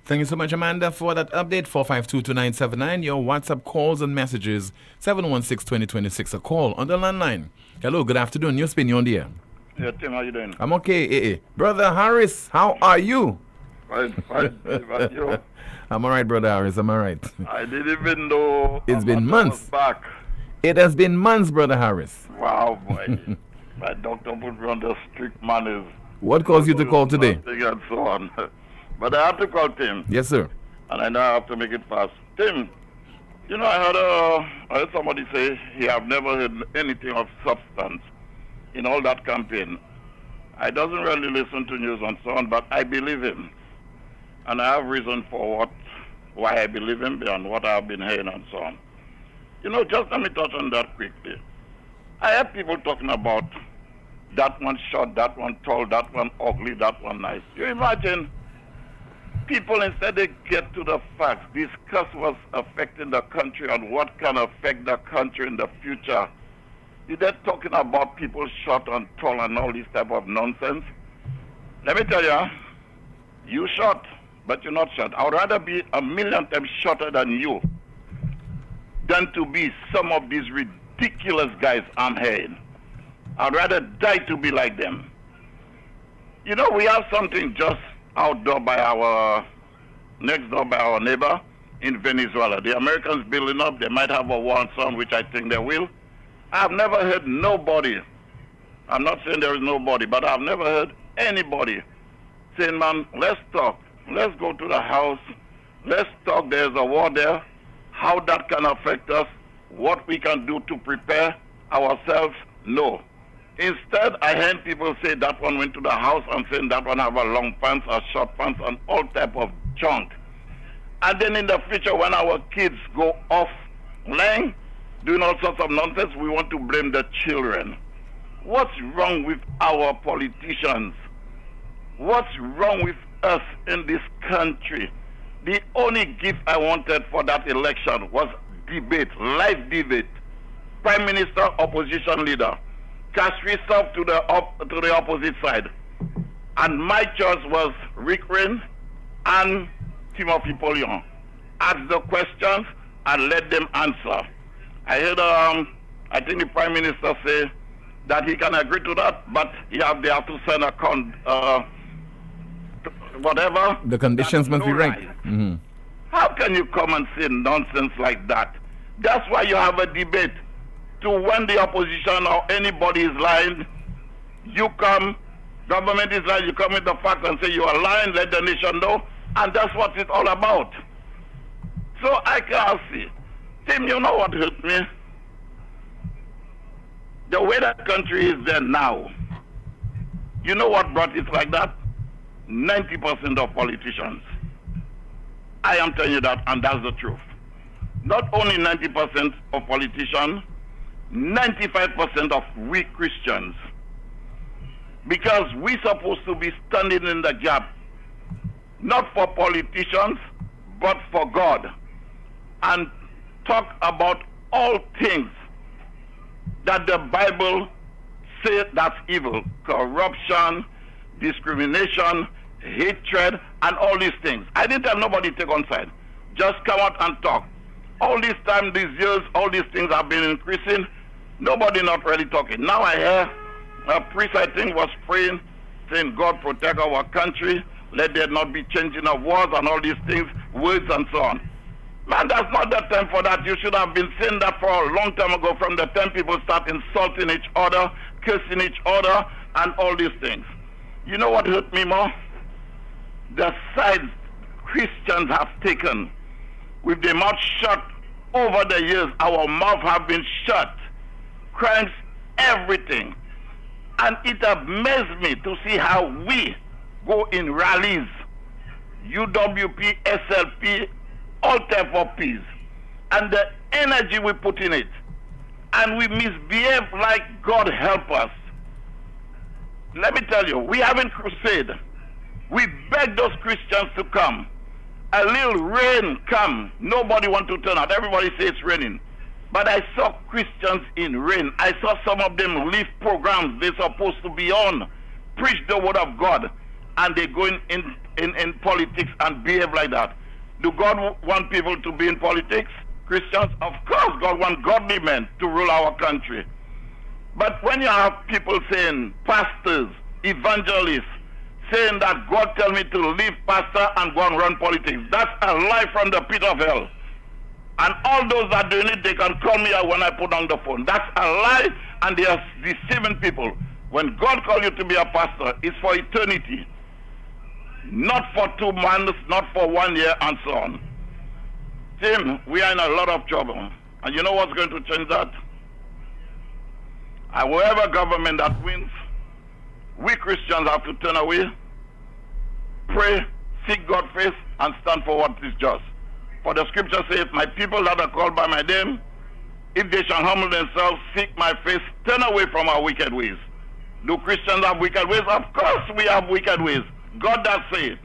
Thank you so much, Amanda, for that update. 4522979. Your WhatsApp calls and messages, 716-2026. A call on the landline. Hello, good afternoon. NewsSpin, you're on the air. Yeah, Tim, how you doing? I'm okay, Brother Harris, how are you? Fine, but you? I'm all right, Brother Harris, I'm all right. I didn't even know. It's been months. Back. It has been months, Brother Harris. Wow, boy. My doctor put me on the strict manners. What caused you to call today? And so on. But I have to call Tim. Yes, sir. And I know I have to make it fast. Tim, you know, I heard somebody say he have never heard anything of substance in all that campaign. I doesn't really listen to news and so on, but I believe him. And I have reason for why I believe him beyond what I've been hearing and so on. You know, just let me touch on that quickly. I have people talking about that one short, that one tall, that one ugly, that one nice. You imagine people, instead they get to the facts, discuss what's affecting the country and what can affect the country in the future. They're talking about people short and tall and all this type of nonsense. Let me tell you, you short, but you're not short. I would rather be a million times shorter than you than to be some of these ridiculous guys I'm hearing. I'd rather die to be like them. You know, we have something just outdoor by our, next door by our neighbor in Venezuela. The Americans building up, they might have a wall soon, which I think they will. I've never heard nobody, I'm not saying there is nobody, but I've never heard anybody saying, man, let's talk. Let's go to the house. Let's talk. There's a war there. How that can affect us. What we can do to prepare ourselves. No. Instead, I heard people say that one went to the house and saying that one have a long pants or short pants and all type of junk. And then in the future, when our kids go off line, doing all sorts of nonsense, we want to blame the children. What's wrong with our politicians? What's wrong with us in this country? The only gift I wanted for that election was debate, live debate. Prime Minister, opposition leader. Castrisov to the opposite side. And my choice was Rick Rain and Timothy Poleon. Ask the questions and let them answer. I heard, I think the Prime Minister say that he can agree to that, but they have to sign a whatever. The conditions must be right. Mm-hmm. How can you come and say nonsense like that? That's why you have a debate. To when the opposition or anybody is lying, you come, government is lying, you come with the facts and say you are lying, let the nation know, and that's what it's all about. So I can't see. Tim, you know what hurt me? The way that country is there now, you know what brought it like that? 90% of politicians. I am telling you that, and that's the truth. Not only 90% of politicians, 95% of we Christians. Because we're supposed to be standing in the gap, not for politicians, but for God. And talk about all things that the Bible says that's evil. Corruption, discrimination, hatred, and all these things. I didn't tell nobody to take on side. Just come out and talk. All this time, these years, all these things have been increasing. Nobody not really talking. Now I hear a priest, I think, was praying, saying, God protect our country. Let there not be changing of wars and all these things, words and so on. Man, that's not the time for that. You should have been saying that for a long time ago, from the time people start insulting each other, cursing each other, and all these things. You know what hurt me more? The sides Christians have taken with their mouth shut over the years. Our mouth have been shut. Crimes, everything. And it amazed me to see how we go in rallies, UWP, SLP, all type of P's, and the energy we put in it, and we misbehave like God help us. Let me tell you, we haven't crusade. We beg those Christians to come. A little rain come, nobody want to turn out. Everybody says it's raining. But I saw Christians in rain. I saw some of them leave programs they're supposed to be on, preach the word of God, and they go in politics and behave like that. Do God want people to be in politics? Christians? Of course, God wants godly men to rule our country. But when you have people saying, pastors, evangelists, saying that God tell me to leave pastor and go and run politics, that's a lie from the pit of hell. And all those that are doing it, they can call me out when I put on the phone. That's a lie, and they are deceiving people. When God calls you to be a pastor, it's for eternity. Not for 2 months, not for 1 year, and so on. Tim, we are in a lot of trouble. And you know what's going to change that? Whoever government that wins, we Christians have to turn away, pray, seek God's face, and stand for what is just. For the scripture says, my people that are called by my name, if they shall humble themselves, seek my face, turn away from our wicked ways. Do Christians have wicked ways? Of course we have wicked ways. God does say it.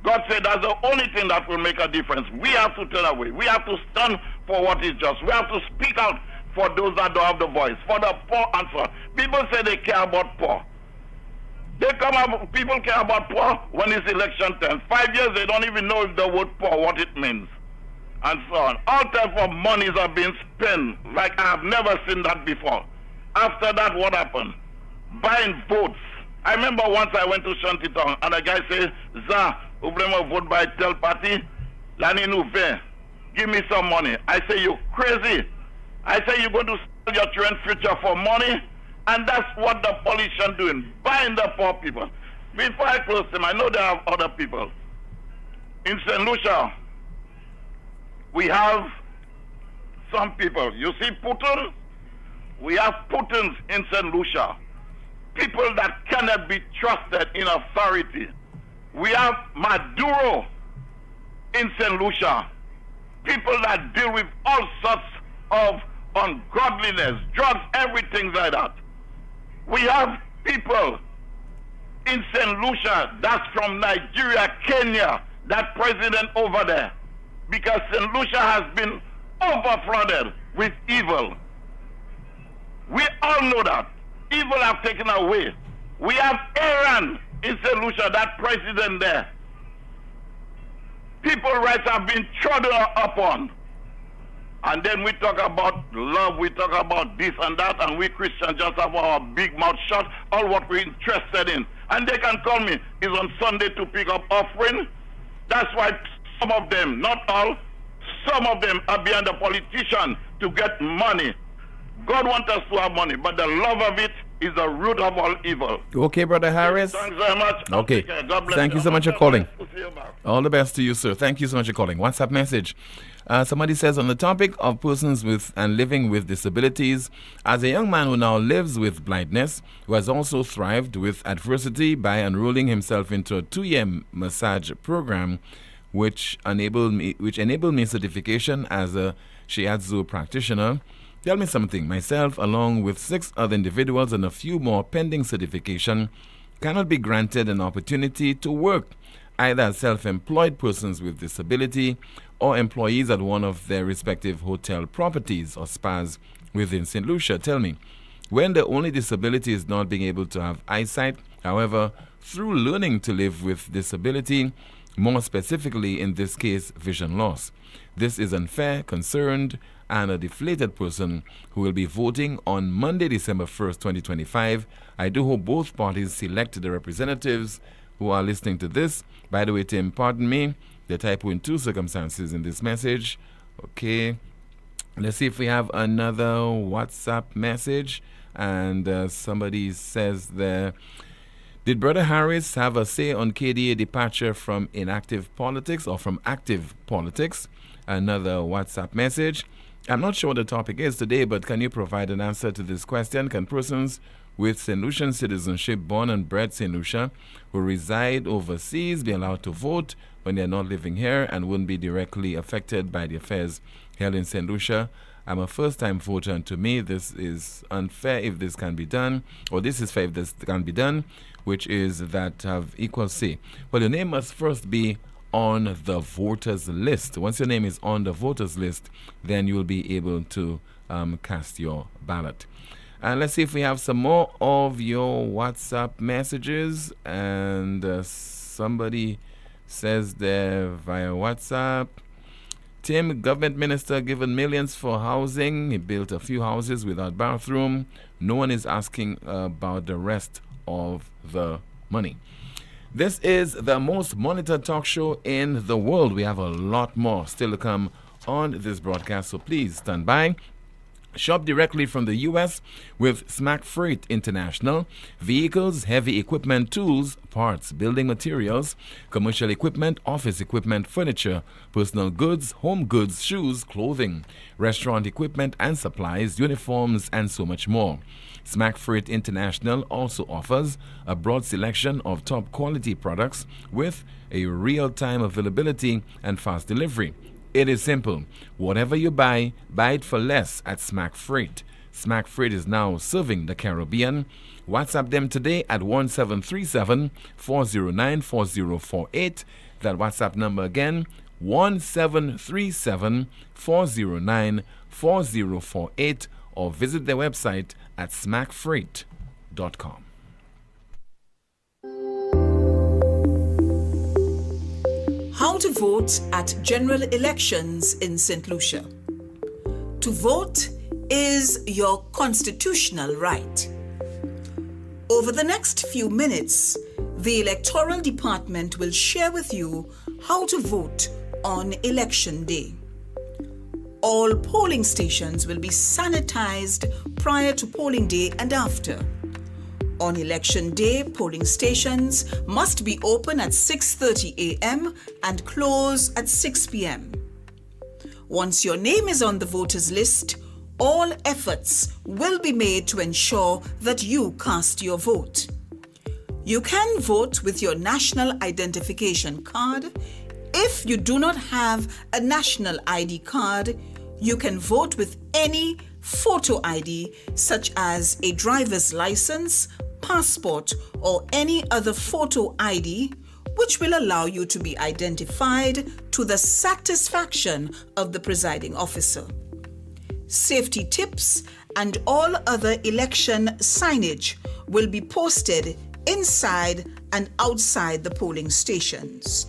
God said that's the only thing that will make a difference. We have to turn away. We have to stand for what is just. We have to speak out for those that don't have the voice, for the poor and so on. People say they care about poor. They come up, people care about poor when it's election time. 5 years, they don't even know if the word poor, what it means. And so on. All types of monies are being spent like I have never seen that before. After that, what happened? Buying votes. I remember once I went to Shantytown and a guy said, Za, ouvrez-moi vote by tel party, l'année nouvelle. Give me some money. I say, you crazy. I say, you're going to sell your children's future for money? And that's what the politicians doing, buying the poor people. Before I close them, I know there are other people. In St. Lucia, we have some people. You see Putin? We have Putins in St. Lucia. People that cannot be trusted in authority. We have Maduro in St. Lucia. People that deal with all sorts of ungodliness, drugs, everything like that. We have people in St. Lucia that's from Nigeria, Kenya, that president over there. Because St. Lucia has been overflooded with evil. We all know that. Evil have taken away. We have Iran in St. Lucia, that president there. People's rights have been trodden upon. And then we talk about love, we talk about this and that, and we Christians just have our big mouth shut, all what we're interested in. And they can call me, is on Sunday to pick up offering. That's why some of them, not all, some of them are behind the politician to get money. God wants us to have money, but the love of it is the root of all evil. Okay, Brother Harris. Thanks very much. Okay. God bless Thank you so much for calling. All the best to you, sir. Thank you so much for calling. WhatsApp message. Somebody says, on the topic of persons with and living with disabilities, as a young man who now lives with blindness, who has also thrived with adversity by enrolling himself into a 2-year massage program, which enabled me certification as a shiatsu practitioner. Tell me something. Myself, along with 6 other individuals and a few more pending certification, cannot be granted an opportunity to work either as self-employed persons with disability or employees at one of their respective hotel properties or spas within St. Lucia. Tell me, when the only disability is not being able to have eyesight, however, through learning to live with disability, more specifically in this case, vision loss. This is unfair, concerned, and a deflated person who will be voting on Monday, December 1st, 2025. I do hope both parties select the representatives who are listening to this. By the way, Tim, pardon me, the typo in 2 circumstances in this message. Okay. Let's see if we have another WhatsApp message. And somebody says there, did Brother Harris have a say on KDA departure from inactive politics or from active politics? Another WhatsApp message. I'm not sure what the topic is today, but can you provide an answer to this question? Can persons with St. Lucian citizenship, born and bred St. Lucia, who reside overseas, be allowed to vote when they are not living here and wouldn't be directly affected by the affairs held in St. Lucia? I'm a first-time voter, and to me, this is unfair if this can be done, or this is fair if this can be done, which is that have equal say. Well, your name must first be on the voters list. Once your name is on the voters list, then you'll be able to cast your ballot. And let's see if we have some more of your WhatsApp messages. And somebody says there via WhatsApp, Tim, government minister given millions for housing. He built a few houses without bathroom. No one is asking about the rest of the money. This is the most monitored talk show in the world. We have a lot more still to come on this broadcast, so please stand by. Shop directly from the U.S. with Smack Freight International. Vehicles, heavy equipment, tools, parts, building materials, commercial equipment, office equipment, furniture, personal goods, home goods, shoes, clothing, restaurant equipment and supplies, uniforms, and so much more. Smack Freight International also offers a broad selection of top quality products with a real-time availability and fast delivery. It is simple. Whatever you buy it for less at Smack Freight. Smack Freight is now serving the Caribbean. WhatsApp them today at 1737-409-4048. That WhatsApp number again, 1737-409-4048, or visit their website at smackfreight.com. vote at general elections in St. Lucia. To vote is your constitutional right. Over the next few minutes, the Electoral Department will share with you how to vote on Election Day. All polling stations will be sanitized prior to polling day and after. On Election Day, polling stations must be open at 6:30 a.m. and close at 6 p.m. Once your name is on the voters list, all efforts will be made to ensure that you cast your vote. You can vote with your national identification card. If you do not have a national ID card, you can vote with any photo ID such as a driver's license, passport, or any other photo ID, which will allow you to be identified to the satisfaction of the presiding officer. Safety tips and all other election signage will be posted inside and outside the polling stations.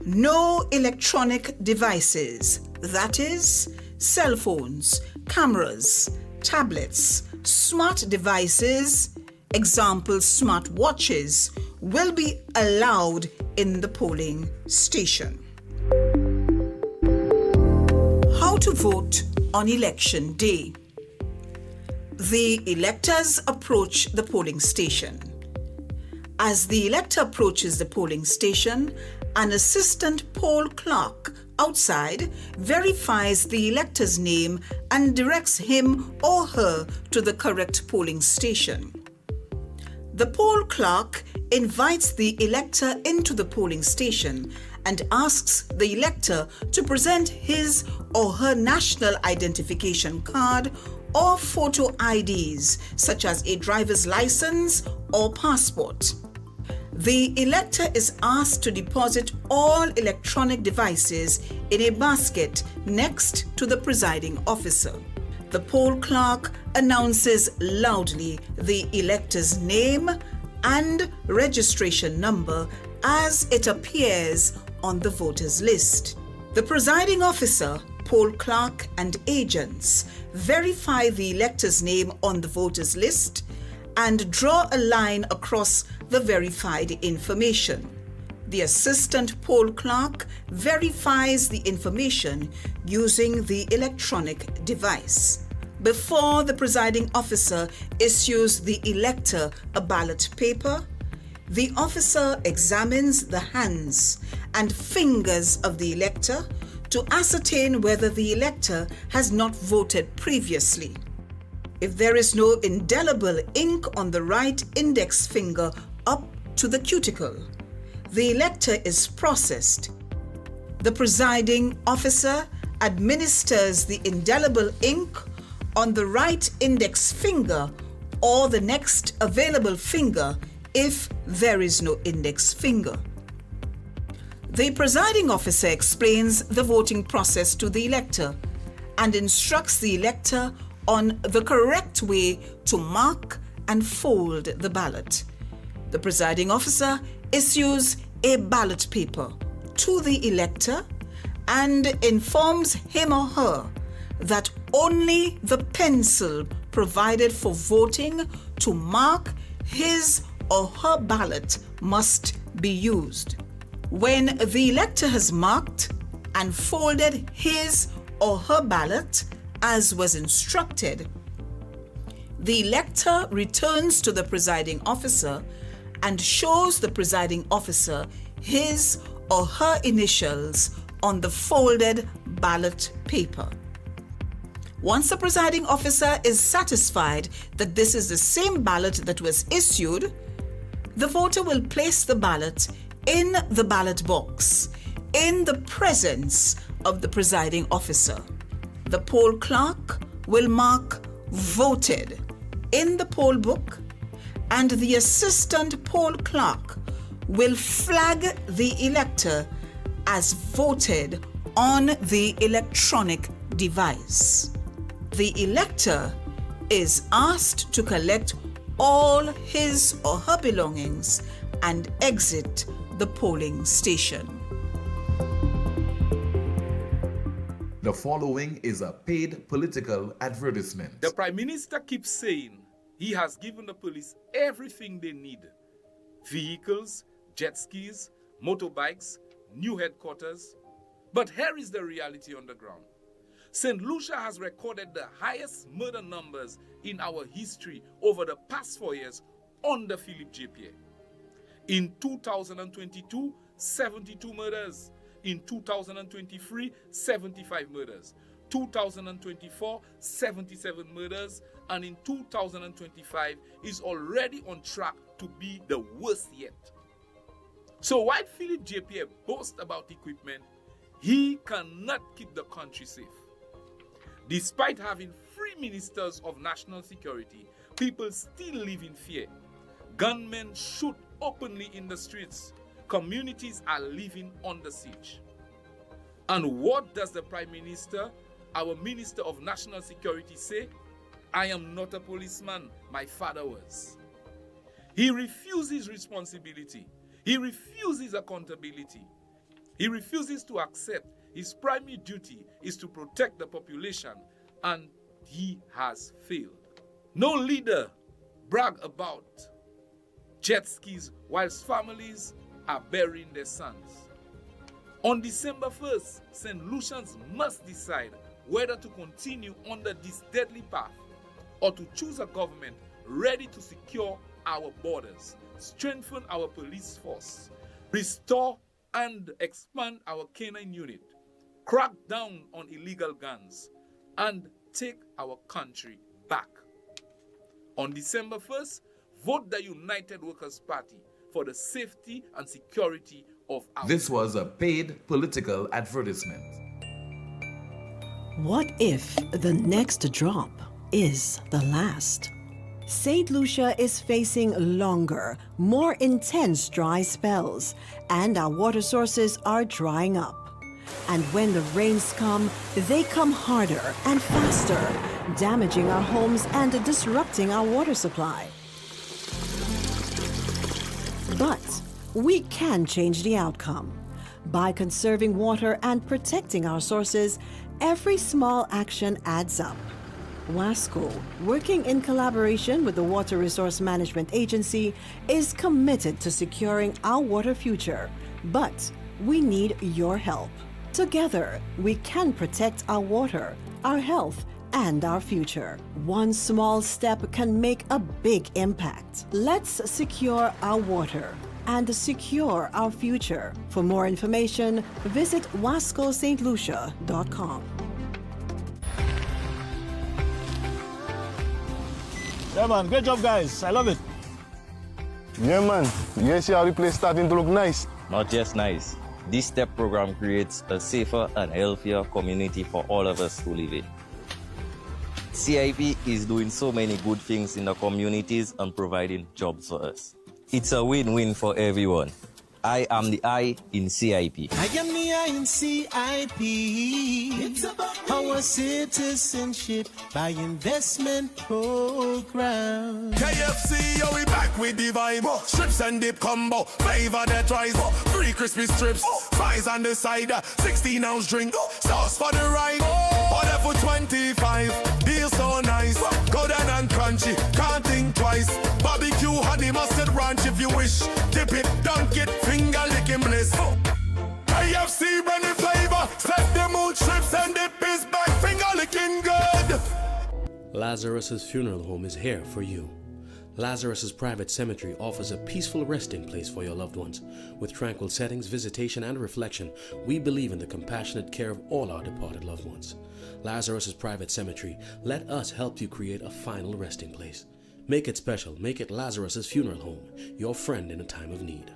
No electronic devices, that is, cell phones, cameras, tablets, smart devices, example smart watches, will be allowed in the polling station. How to vote on Election Day. The electors approach the polling station. As the elector approaches the polling station, an assistant poll clerk outside verifies the elector's name and directs him or her to the correct polling station. The poll clerk invites the elector into the polling station and asks the elector to present his or her national identification card or photo IDs, such as a driver's license or passport. The elector is asked to deposit all electronic devices in a basket next to the presiding officer. The poll clerk announces loudly the elector's name and registration number as it appears on the voters list. The presiding officer, poll clerk, and agents verify the elector's name on the voters list and draw a line across the verified information. The assistant poll clerk verifies the information using the electronic device. Before the presiding officer issues the elector a ballot paper, the officer examines the hands and fingers of the elector to ascertain whether the elector has not voted previously. If there is no indelible ink on the right index finger up to the cuticle, the elector is processed. The presiding officer administers the indelible ink on the right index finger or the next available finger if there is no index finger. The presiding officer explains the voting process to the elector and instructs the elector on the correct way to mark and fold the ballot. The presiding officer issues a ballot paper to the elector and informs him or her that only the pencil provided for voting to mark his or her ballot must be used. When the elector has marked and folded his or her ballot as was instructed, the elector returns to the presiding officer and shows the presiding officer his or her initials on the folded ballot paper. Once the presiding officer is satisfied that this is the same ballot that was issued, the voter will place the ballot in the ballot box in the presence of the presiding officer. The poll clerk will mark voted in the poll book, and the assistant poll clerk will flag the elector as voted on the electronic device. The elector is asked to collect all his or her belongings and exit the polling station. The following is a paid political advertisement. The Prime Minister keeps saying he has given the police everything they need. Vehicles, jet skis, motorbikes, new headquarters. But here is the reality on the ground. St. Lucia has recorded the highest murder numbers in our history over the past 4 years under Philip J. Pierre. In 2022, 72 murders. In 2023, 75 murders. 2024, 77 murders. And in 2025 is already on track to be the worst yet. So while Philip J. Pierre boasts about equipment, he cannot keep the country safe. Despite having 3 ministers of national security, people still live in fear. Gunmen shoot openly in the streets. Communities are living under siege. And what does the Prime Minister, our Minister of National Security, say? I am not a policeman, my father was. He refuses responsibility. He refuses accountability. He refuses to accept his primary duty is to protect the population, and he has failed. No leader brag about jet skis whilst families are burying their sons. On December 1st, St. Lucians must decide whether to continue under this deadly path or to choose a government ready to secure our borders, strengthen our police force, restore and expand our canine unit, crack down on illegal guns, and take our country back. On December 1st, vote the United Workers' Party for the safety and security of our... This was a paid political advertisement. What if the next drop is the last? St. Lucia is facing longer, more intense dry spells, and our water sources are drying up. And when the rains come, they come harder and faster, damaging our homes and disrupting our water supply. But we can change the outcome. By conserving water and protecting our sources, every small action adds up. WASCO, working in collaboration with the Water Resource Management Agency, is committed to securing our water future. But we need your help. Together, we can protect our water, our health, and our future. One small step can make a big impact. Let's secure our water and secure our future. For more information, visit wascostlucia.com. Yeah, man, great job, guys. I love it. Yeah, man. You guys see how the place starting to look nice? Not just nice. This STEP program creates a safer and healthier community for all of us who live it. CIP is doing so many good things in the communities and providing jobs for us. It's a win-win for everyone. I am the I in CIP. I am the I in CIP. It's about our citizenship by investment program. KFC, yo, we back with the vibe. Strips and dip combo, flavor that rise. 3 crispy strips, fries on the side. 16-ounce drink, sauce for the ride. Order for 25, deal so nice. Go down and crunchy, can't think twice. Barbecue, honey, mustard ranch if you wish. Dip it, dunk it, finger licking bliss. KFC, brand new flavor. Set the mood, strips and dip is back. Finger licking good. Lazarus's Funeral Home is here for you. Lazarus's Private Cemetery offers a peaceful resting place for your loved ones. With tranquil settings, visitation, and reflection, we believe in the compassionate care of all our departed loved ones. Lazarus's Private Cemetery, let us help you create a final resting place. Make it special. Make it Lazarus's Funeral Home, your friend in a time of need.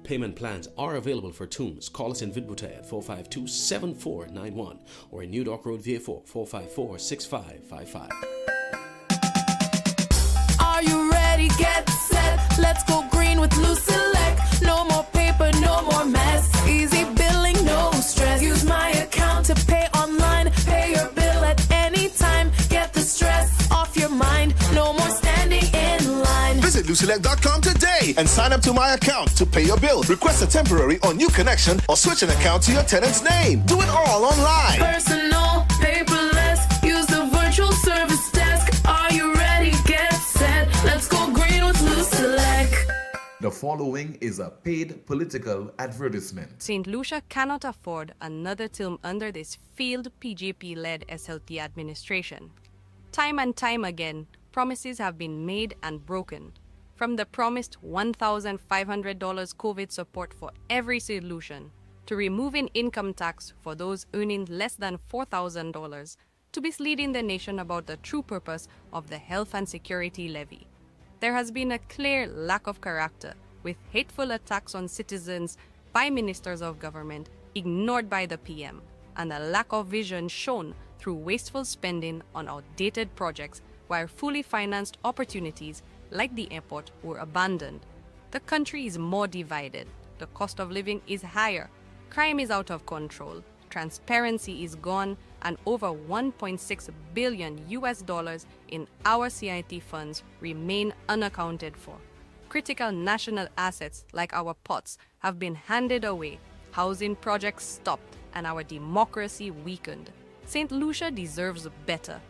Payment plans are available for tombs. Call us in Vidbuta at 452-7491 or in New Dock Road, VA4, 454-6555. Are you ready? Get set. Let's go green with Loose Select. No more paper, no more mess. Easy billing, no stress. Use my account to pay online. Pay your bill at any time. Get the stress off your mind. No more standing in line. Visit LootSelect.com today and sign up to my account to pay your bill. Request a temporary or new connection or switch an account to your tenant's name. Do it all online. Personal The following is a paid political advertisement. St. Lucia cannot afford another term under this failed PJP-led SLT administration. Time and time again, promises have been made and broken. From the promised $1,500 COVID support for every St. Lucian, to removing income tax for those earning less than $4,000, to misleading the nation about the true purpose of the health and security levy. There has been a clear lack of character, with hateful attacks on citizens by ministers of government ignored by the PM, and a lack of vision shown through wasteful spending on outdated projects, while fully financed opportunities like the airport were abandoned. The country is more divided, the cost of living is higher, crime is out of control, transparency is gone, and over $1.6 billion in our CIT funds remain unaccounted for. Critical national assets like our ports have been handed away, housing projects stopped, and our democracy weakened. St. Lucia deserves better.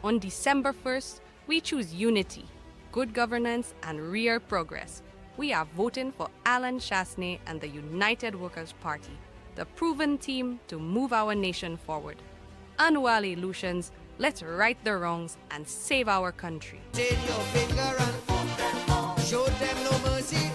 On December 1st, we choose unity, good governance, and real progress. We are voting for Alan Chasney and the United Workers' Party, the proven team to move our nation forward. Unwally Lucians, let's right the wrongs and save our country. Take your finger and show them no mercy.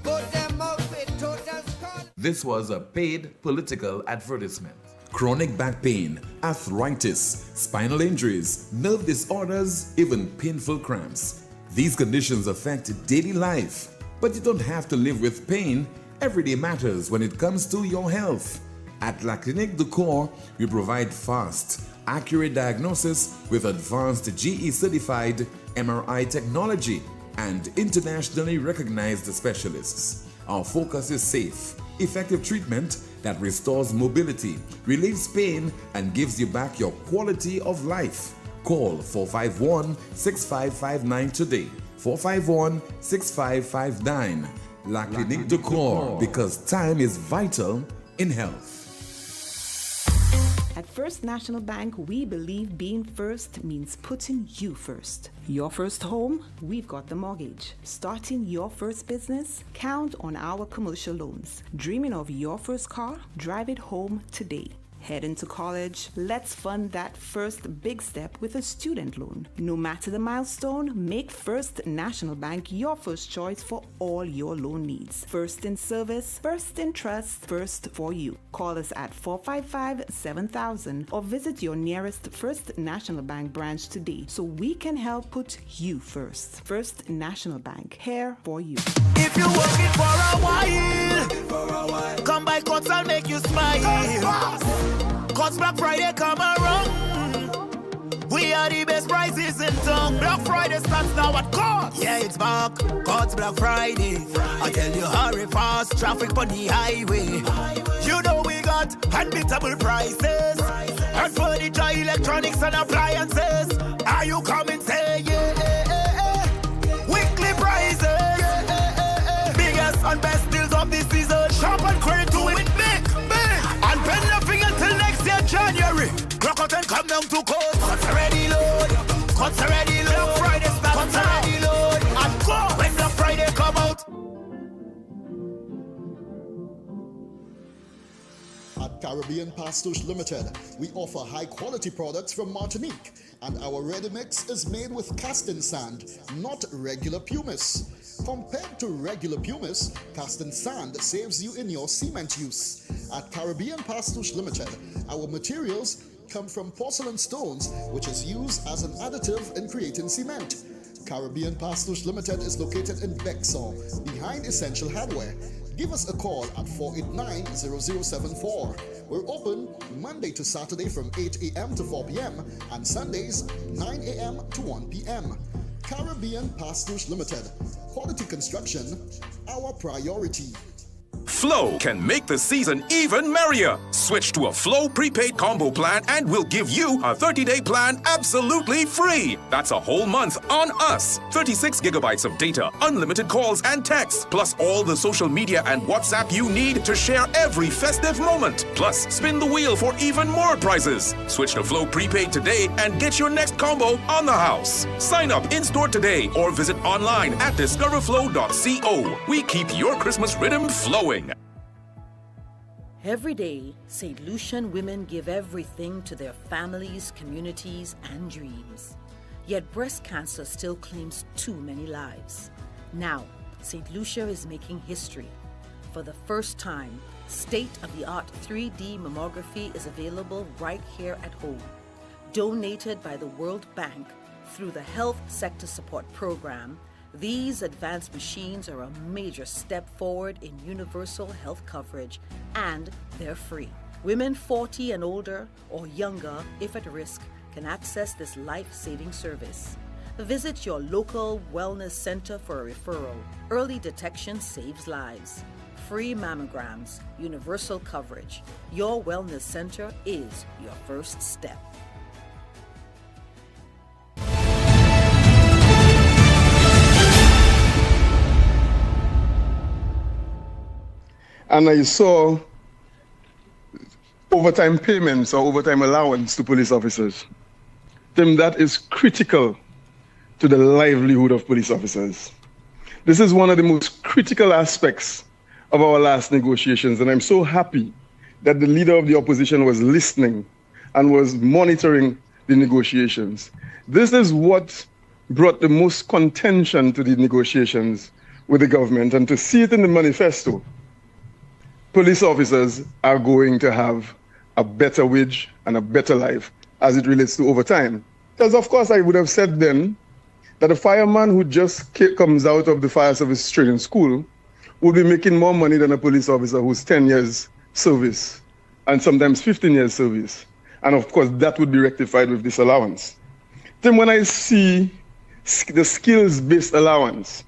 Put them out with total scorn. This was a paid political advertisement. Chronic back pain, arthritis, spinal injuries, nerve disorders, even painful cramps. These conditions affect daily life, but you don't have to live with pain. Every day matters when it comes to your health. At La Clinique du Corps, we provide fast, accurate diagnosis with advanced GE-certified MRI technology and internationally recognized specialists. Our focus is safe, effective treatment that restores mobility, relieves pain, and gives you back your quality of life. Call 451-6559 today. 451-6559. La Clinique du Corps, because time is vital in health. At First National Bank, we believe being first means putting you first. Your first home, we've got the mortgage. Starting your first business, count on our commercial loans. Dreaming of your first car? Drive it home today. Heading to college? Let's fund that first big step with a student loan. No matter the milestone, make First National Bank your first choice for all your loan needs. First in service, first in trust, first for you. Call us at 455-7000 or visit your nearest First National Bank branch today so we can help put you first. First National Bank, here for you. If you're working for a while, come by Courts, I'll make you smile. Courts Black Friday come around. We are the best prices in town. Black Friday starts now at Courts. Yeah, it's back. Courts Black Friday. I tell you, hurry fast. Traffic on the highway. You know we got unbeatable prices. And furniture, electronics, and appliances. Are you coming? Say yeah. Weekly prices. Biggest and best deals of this season. Shop and credit to it big. And pay nothing until next year, January. Clock out and come down to Courts. Courts already load. Courts already load. Black Friday starts. Courts already load. And go when Black Friday come out. At Caribbean Pastouche Limited, we offer high-quality products from Martinique, and our ready mix is made with casting sand, not regular pumice. Compared to regular pumice, casting sand saves you in your cement use. At Caribbean Pastouche Limited, our materials come from porcelain stones, which is used as an additive in creating cement. Caribbean Pastouche Limited is located in Bexar, behind Essential Hardware. Give us a call at 489-0074. We're open Monday to Saturday from 8 a.m. to 4 p.m. and Sundays 9 a.m. to 1 p.m. Caribbean Pastouche Limited. Quality construction, our priority. Flow can make the season even merrier. Switch to a Flow prepaid combo plan and we'll give you a 30-day plan absolutely free. That's a whole month on us. 36 gigabytes of data, unlimited calls and texts, plus all the social media and WhatsApp you need to share every festive moment. Plus, spin the wheel for even more prizes. Switch to Flow prepaid today and get your next combo on the house. Sign up in-store today or visit online at discoverflow.co. We keep your Christmas rhythm flowing. Every day, St. Lucian women give everything to their families, communities, and dreams. Yet breast cancer still claims too many lives. Now, St. Lucia is making history. For the first time, state-of-the-art 3D mammography is available right here at home. Donated by the World Bank through the Health Sector Support Program, these advanced machines are a major step forward in universal health coverage, and they're free. Women 40 and older or younger, if at risk, can access this life-saving service. Visit your local wellness center for a referral. Early detection saves lives. Free mammograms, universal coverage. Your wellness center is your first step. And I saw overtime payments or overtime allowance to police officers. Tim, that is critical to the livelihood of police officers. This is one of the most critical aspects of our last negotiations, and I'm so happy that the leader of the opposition was listening and was monitoring the negotiations. This is what brought the most contention to the negotiations with the government, and to see it in the manifesto, police officers are going to have a better wage and a better life as it relates to overtime. Because of course I would have said then that a fireman who just comes out of the fire service training school would be making more money than a police officer who's 10 years service and sometimes 15 years service. And of course that would be rectified with this allowance. Tim, when I see the skills-based allowance,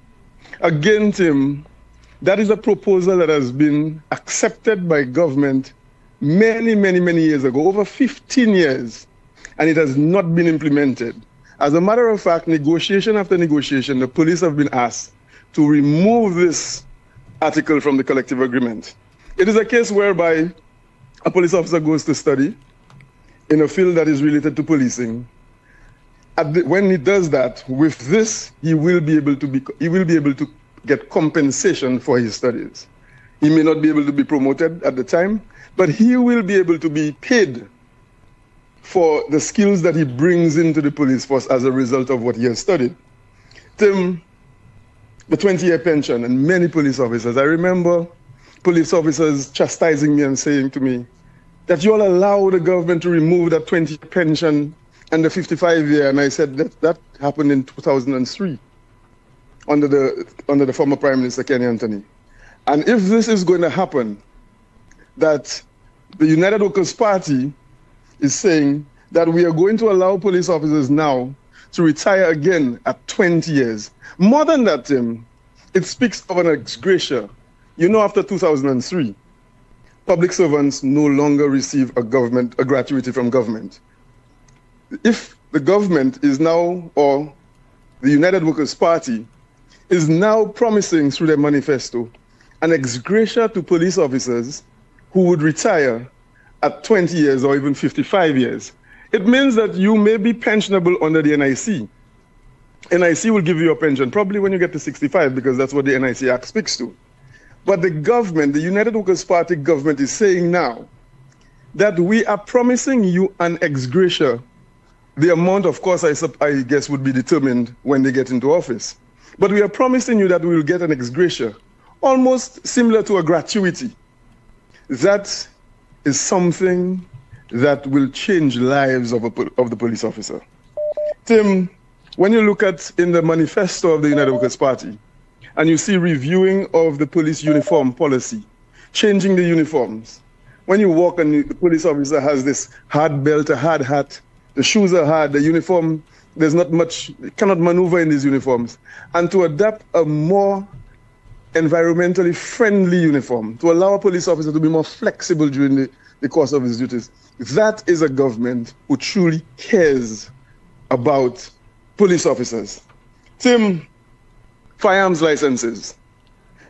again, Tim, that is a proposal that has been accepted by government many years ago, over 15 years, and it has not been implemented. As a matter of fact, negotiation after negotiation, the police have been asked to remove this article from the collective agreement. It is a case whereby a police officer goes to study in a field that is related to policing. When he does that, with this, he will be able to get compensation for his studies. He may not be able to be promoted at the time, but he will be able to be paid for the skills that he brings into the police force as a result of what he has studied. Tim, the 20-year pension, and many police officers, I remember police officers chastising me and saying to me that you all allow the government to remove that 20-year pension and the 55-year, and I said that happened in 2003. Under the former Prime Minister Kenny Anthony. And if this is going to happen, that the United Workers' Party is saying that we are going to allow police officers now to retire again at 20 years. More than that, Tim, it speaks of an ex gratia. You know, after 2003, public servants no longer receive a gratuity from government. If the government is now, or the United Workers' Party, is now promising through their manifesto an ex gratia to police officers who would retire at 20 years or even 55 years. It means that you may be pensionable under the NIC. NIC will give you a pension probably when you get to 65 because that's what the NIC Act speaks to. But the government, the United Workers' Party government, is saying now that we are promising you an ex gratia. The amount, of course, I guess would be determined when they get into office. But we are promising you that we will get an ex gratia, almost similar to a gratuity. That is something that will change lives of the police officer. Tim, when you look at in the manifesto of the United Workers' Party, and you see reviewing of the police uniform policy, changing the uniforms, when you walk and the police officer has this hard belt, a hard hat, the shoes are hard, the uniform, there's not much, cannot maneuver in these uniforms. And to adapt a more environmentally friendly uniform, to allow a police officer to be more flexible during the course of his duties. That is a government who truly cares about police officers. Tim, firearms licenses.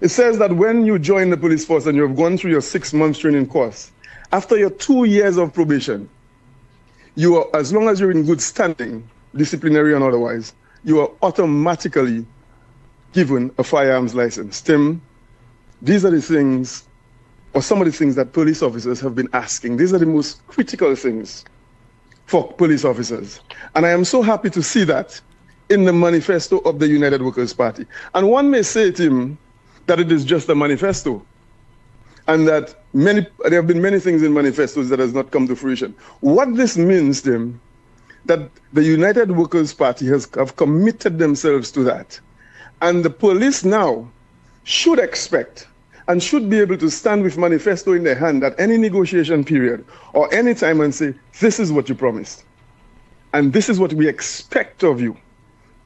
It says that when you join the police force and you have gone through your 6-month training course, after your 2 years of probation, you are, as long as you're in good standing, disciplinary and otherwise, you are automatically given a firearms license. Tim, these are the things, or some of the things that police officers have been asking. These are the most critical things for police officers. And I am so happy to see that in the manifesto of the United Workers' Party. And one may say, Tim, that it is just a manifesto, and that there have been many things in manifestos that has not come to fruition. What this means, Tim, that the United Workers' Party have committed themselves to that. And the police now should expect and should be able to stand with manifesto in their hand at any negotiation period or any time and say, this is what you promised. And this is what we expect of you,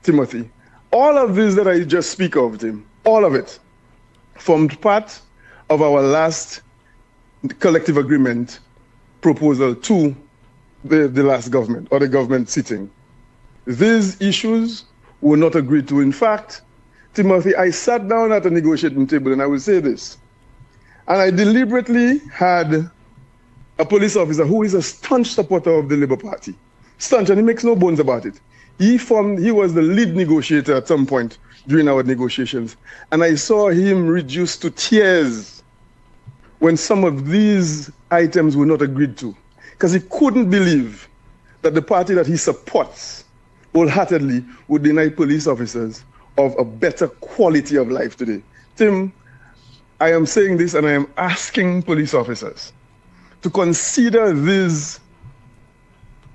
Timothy. All of this that I just speak of, Tim, all of it formed part of our last collective agreement proposal to the last government or the government sitting. These issues were not agreed to. In fact, Timothy, I sat down at a negotiating table, and I will say this, and I deliberately had a police officer who is a staunch supporter of the Labour Party. Staunch, and he makes no bones about it. He was the lead negotiator at some point during our negotiations, and I saw him reduced to tears when some of these items were not agreed to, because he couldn't believe that the party that he supports wholeheartedly would deny police officers of a better quality of life today. Tim, I am saying this and I am asking police officers to consider these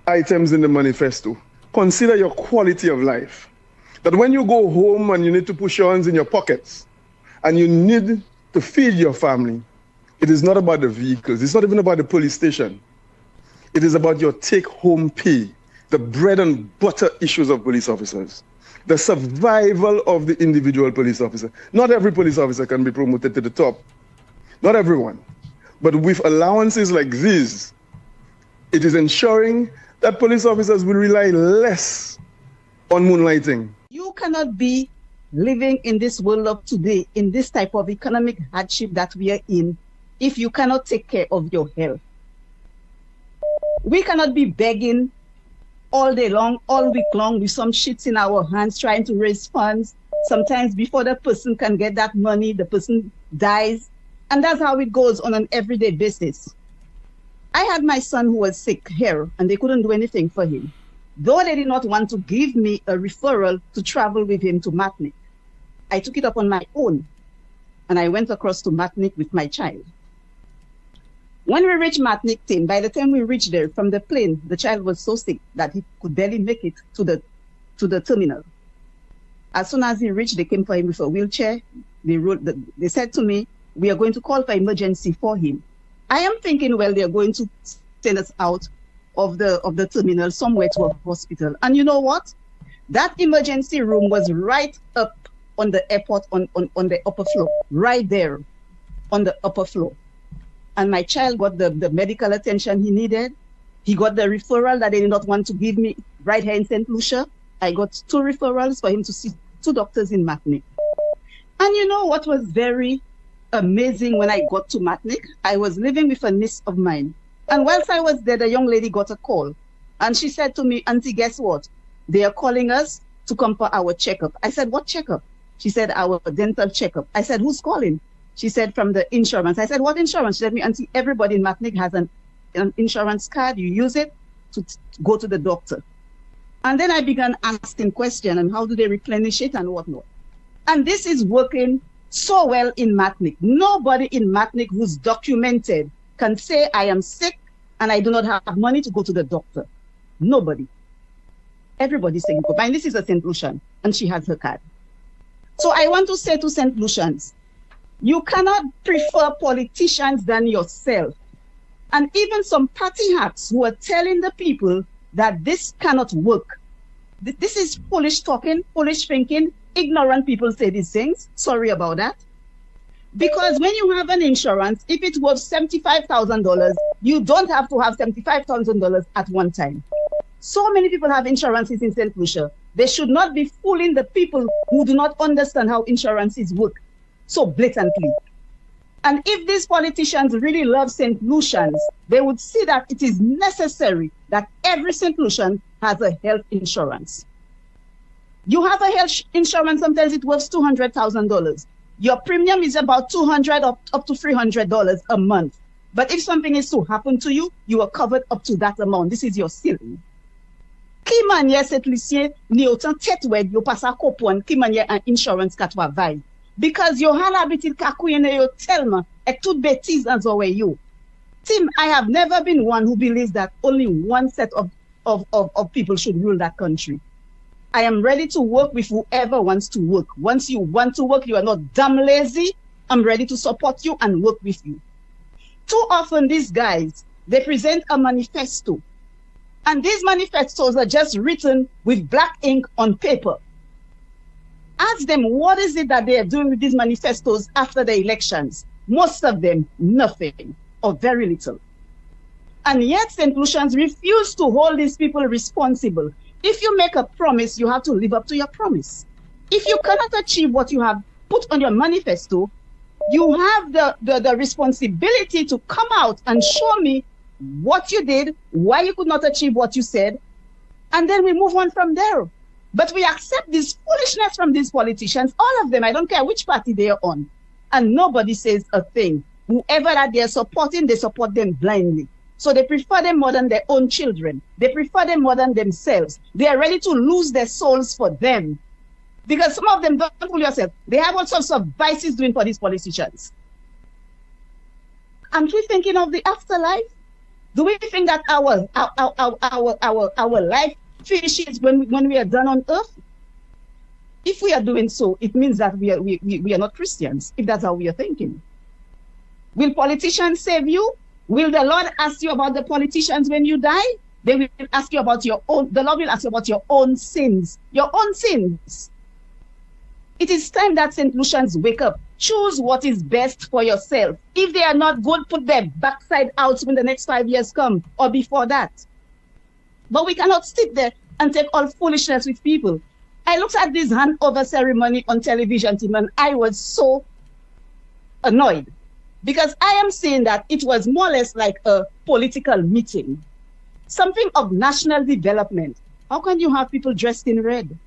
items in the manifesto. Consider your quality of life. That when you go home and you need to push your hands in your pockets and you need to feed your family, it is not about the vehicles. It's not even about the police station. It is about your take-home pay, the bread and butter issues of police officers, the survival of the individual police officer. Not every police officer can be promoted to the top. Not everyone. But with allowances like these, it is ensuring that police officers will rely less on moonlighting. You cannot be living in this world of today, in this type of economic hardship that we are in, if you cannot take care of your health. We cannot be begging all day long, all week long, with some shits in our hands, trying to raise funds. Sometimes before the person can get that money, the person dies. And that's how it goes on an everyday basis. I had my son who was sick here, and they couldn't do anything for him, though they did not want to give me a referral to travel with him to Matnik. I took it up on my own, and I went across to Matnik with my child. When we reached Matnik, Tim, by the time we reached there from the plane, the child was so sick that he could barely make it to the terminal. As soon as he reached, they came for him with a wheelchair. They said to me, "We are going to call for emergency for him." I am thinking, well, they're going to send us out of the terminal somewhere to a hospital. And you know what? That emergency room was right up on the airport, on the upper floor, right there on the upper floor. And my child got the medical attention he needed. He got the referral that they did not want to give me right here in St. Lucia. I got 2 referrals for him to see 2 doctors in Matnik. And you know what was very amazing when I got to Matnik? I was living with a niece of mine. And whilst I was there, the young lady got a call. And she said to me, "Auntie, guess what? They are calling us to come for our checkup." I said, "What checkup?" She said, "Our dental checkup." I said, "Who's calling?" She said, "From the insurance." I said, "What insurance?" She said, "Me, Auntie, everybody in Matnik has an insurance card. You use it to go to the doctor." And then I began asking questions, and how do they replenish it and whatnot. And this is working so well in Matnik. Nobody in Matnik who's documented can say, "I am sick and I do not have money to go to the doctor." Nobody. Everybody's saying, "And this is a St. Lucian, and she has her card." So I want to say to St. Lucians, you cannot prefer politicians than yourself. And even some party hacks who are telling the people that this cannot work. This is foolish talking, foolish thinking. Ignorant people say these things. Sorry about that. Because when you have an insurance, if it was $75,000, you don't have to have $75,000 at one time. So many people have insurances in St. Lucia. They should not be fooling the people who do not understand how insurances work so blatantly. And if these politicians really love St. Lucians, they would see that it is necessary that every St. Lucian has a health insurance. You have a health insurance, sometimes it worth $200,000. Your premium is about $200 up to $300 a month. But if something is to happen to you, you are covered up to that amount. This is your ceiling. Qui manière St. Lucien ni autant tête oued yo pas sa kopon qui manière un insurance katwa vai. Because you have habited kakuyene yo tellement et toute bêtise dans zowe yo. Tim, I have never been one who believes that only one set of people should rule that country. I am ready to work with whoever wants to work. Once you want to work, you are not damn lazy. I'm ready to support you and work with you. Too often these guys, they present a manifesto. And these manifestos are just written with black ink on paper. Ask them, what is it that they are doing with these manifestos after the elections? Most of them, nothing or very little. And yet St. Lucians refuse to hold these people responsible. If you make a promise, you have to live up to your promise. If you cannot achieve what you have put on your manifesto, you have the responsibility to come out and show me what you did, why you could not achieve what you said, and then we move on from there. But we accept this foolishness from these politicians, all of them, I don't care which party they are on, and nobody says a thing. Whoever that they are supporting, they support them blindly. So they prefer them more than their own children. They prefer them more than themselves. They are ready to lose their souls for them. Because some of them, don't fool yourself, they have all sorts of vices doing for these politicians. Aren't we thinking of the afterlife? Do we think that our life finishes when we are done on earth? If we are doing so, it means that we are not Christians, if that's how we are thinking. Will politicians save you? Will the Lord ask you about the politicians when you die? They will ask you about your own, the Lord will ask you about your own sins. Your own sins. It is time that St. Lucians wake up. Choose what is best for yourself. If they are not good, put their backside out when the next 5 years come or before that. But we cannot sit there and take all foolishness with people. I looked at this handover ceremony on television, Tim, and I was so annoyed because I am saying that it was more or less like a political meeting, something of national development. How can you have people dressed in red?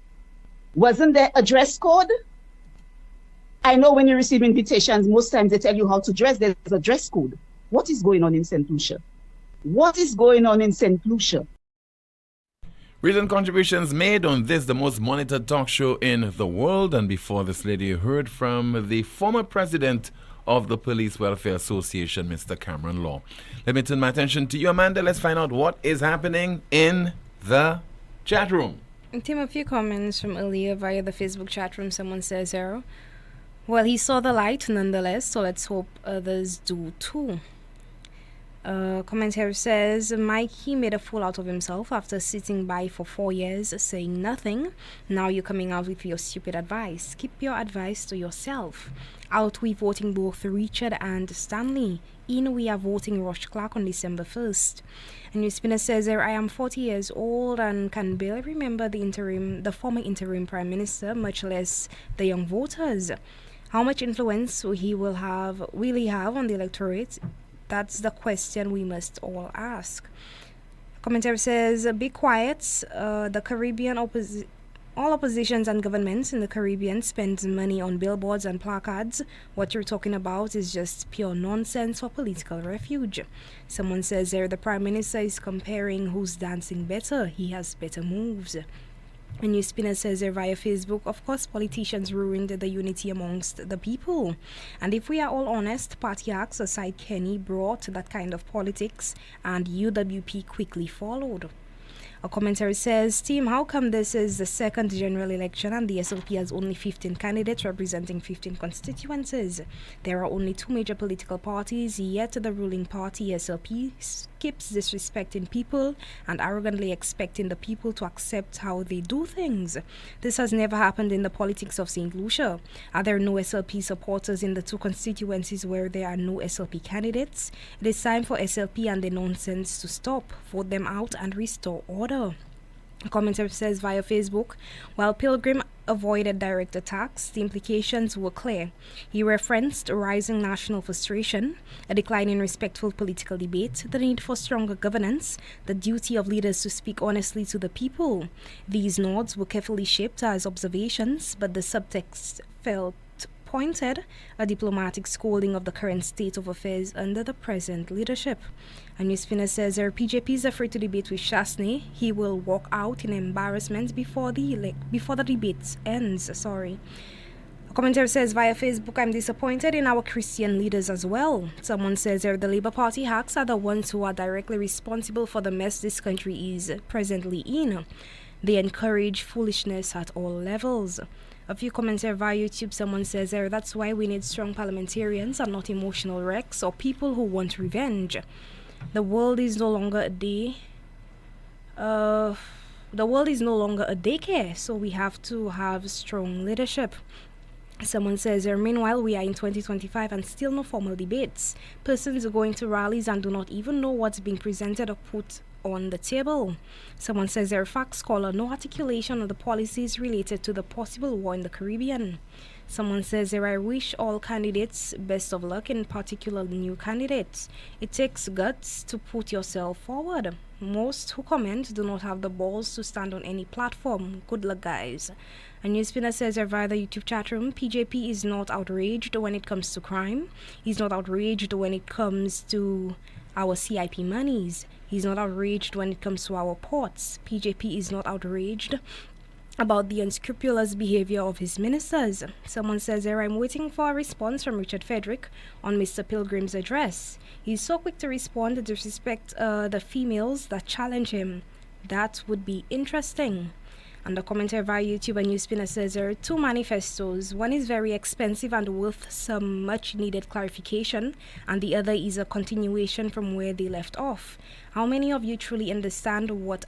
Wasn't there a dress code? I know when you receive invitations, most times they tell you how to dress. There's a dress code. What is going on in St. Lucia? What is going on in St. Lucia? Recent contributions made on this, the most monitored talk show in the world. And before this lady, you heard from the former president of the Police Welfare Association, Mr. Cameron Law. Let me turn my attention to you, Amanda. Let's find out what is happening in the chat room. Tim, a few comments from earlier via the Facebook chat room. Someone says, well, he saw the light nonetheless, so let's hope others do too. Commentary says, Mike, he made a fool out of himself after sitting by for 4 years saying nothing. Now you're coming out with your stupid advice. Keep your advice to yourself. Out we voting both Richard and Stanley. In we are voting Rush Clark on December 1st. And NewsSpin says, I am 40 years old and can barely remember the former interim prime minister, much less the young voters. How much influence will he have on the electorate? That's the question we must all ask. Commentary says, be quiet. The Caribbean all oppositions and governments in the Caribbean spend money on billboards and placards. What you're talking about is just pure nonsense for political refuge. Someone says there the Prime Minister is comparing who's dancing better. He has better moves. A NewsSpinner says there via Facebook, of course politicians ruined the unity amongst the people. And if we are all honest, party acts aside Kenny brought that kind of politics and UWP quickly followed. A commentary says, Team, how come this is the second general election and the SLP has only 15 candidates representing 15 constituencies? There are only 2 major political parties, yet the ruling party SLP keeps disrespecting people and arrogantly expecting the people to accept how they do things. This has never happened in the politics of St. Lucia. Are there no SLP supporters in the two constituencies where there are no SLP candidates? It is time for SLP and the nonsense to stop. Vote them out and restore order. A commenter says via Facebook, while Pilgrim avoided direct attacks, the implications were clear. He referenced rising national frustration, a decline in respectful political debate, the need for stronger governance, the duty of leaders to speak honestly to the people. These nods were carefully shaped as observations, but the subtext felt pointed, a diplomatic scolding of the current state of affairs under the present leadership. A NewsSpin says PJP is afraid to debate with Chasney. He will walk out in embarrassment before the debate ends. A commentator says via Facebook, I'm disappointed in our Christian leaders as well. Someone says the Labour Party hacks are the ones who are directly responsible for the mess this country is presently in. They encourage foolishness at all levels. A few comments here via YouTube. Someone says that's why we need strong parliamentarians and not emotional wrecks or people who want revenge. The world is no longer a daycare, so we have to have strong leadership. Someone says meanwhile we are in 2025 and still no formal debates. Persons are going to rallies and do not even know what's being presented or put on the table. Someone says facts scholar, no articulation of the policies related to the possible war in the Caribbean. Someone says I wish all candidates best of luck, in particular new candidates. It takes guts to put yourself forward. Most who comment do not have the balls to stand on any platform. Good luck, guys. A NewsSpinner says via the YouTube chat room, PJP is not outraged when it comes to crime. He's not outraged when it comes to our CIP monies. He's not outraged when it comes to our ports. PJP is not outraged about the unscrupulous behavior of his ministers. Someone says I'm waiting for a response from Richard Frederick on Mr. Pilgrim's address. He's so quick to respond to disrespect the females that challenge him. That would be interesting. And the commenter via YouTube and NewsSpinner says there are two manifestos. One is very expensive and worth some much needed clarification, and the other is a continuation from where they left off. How many of you truly understand what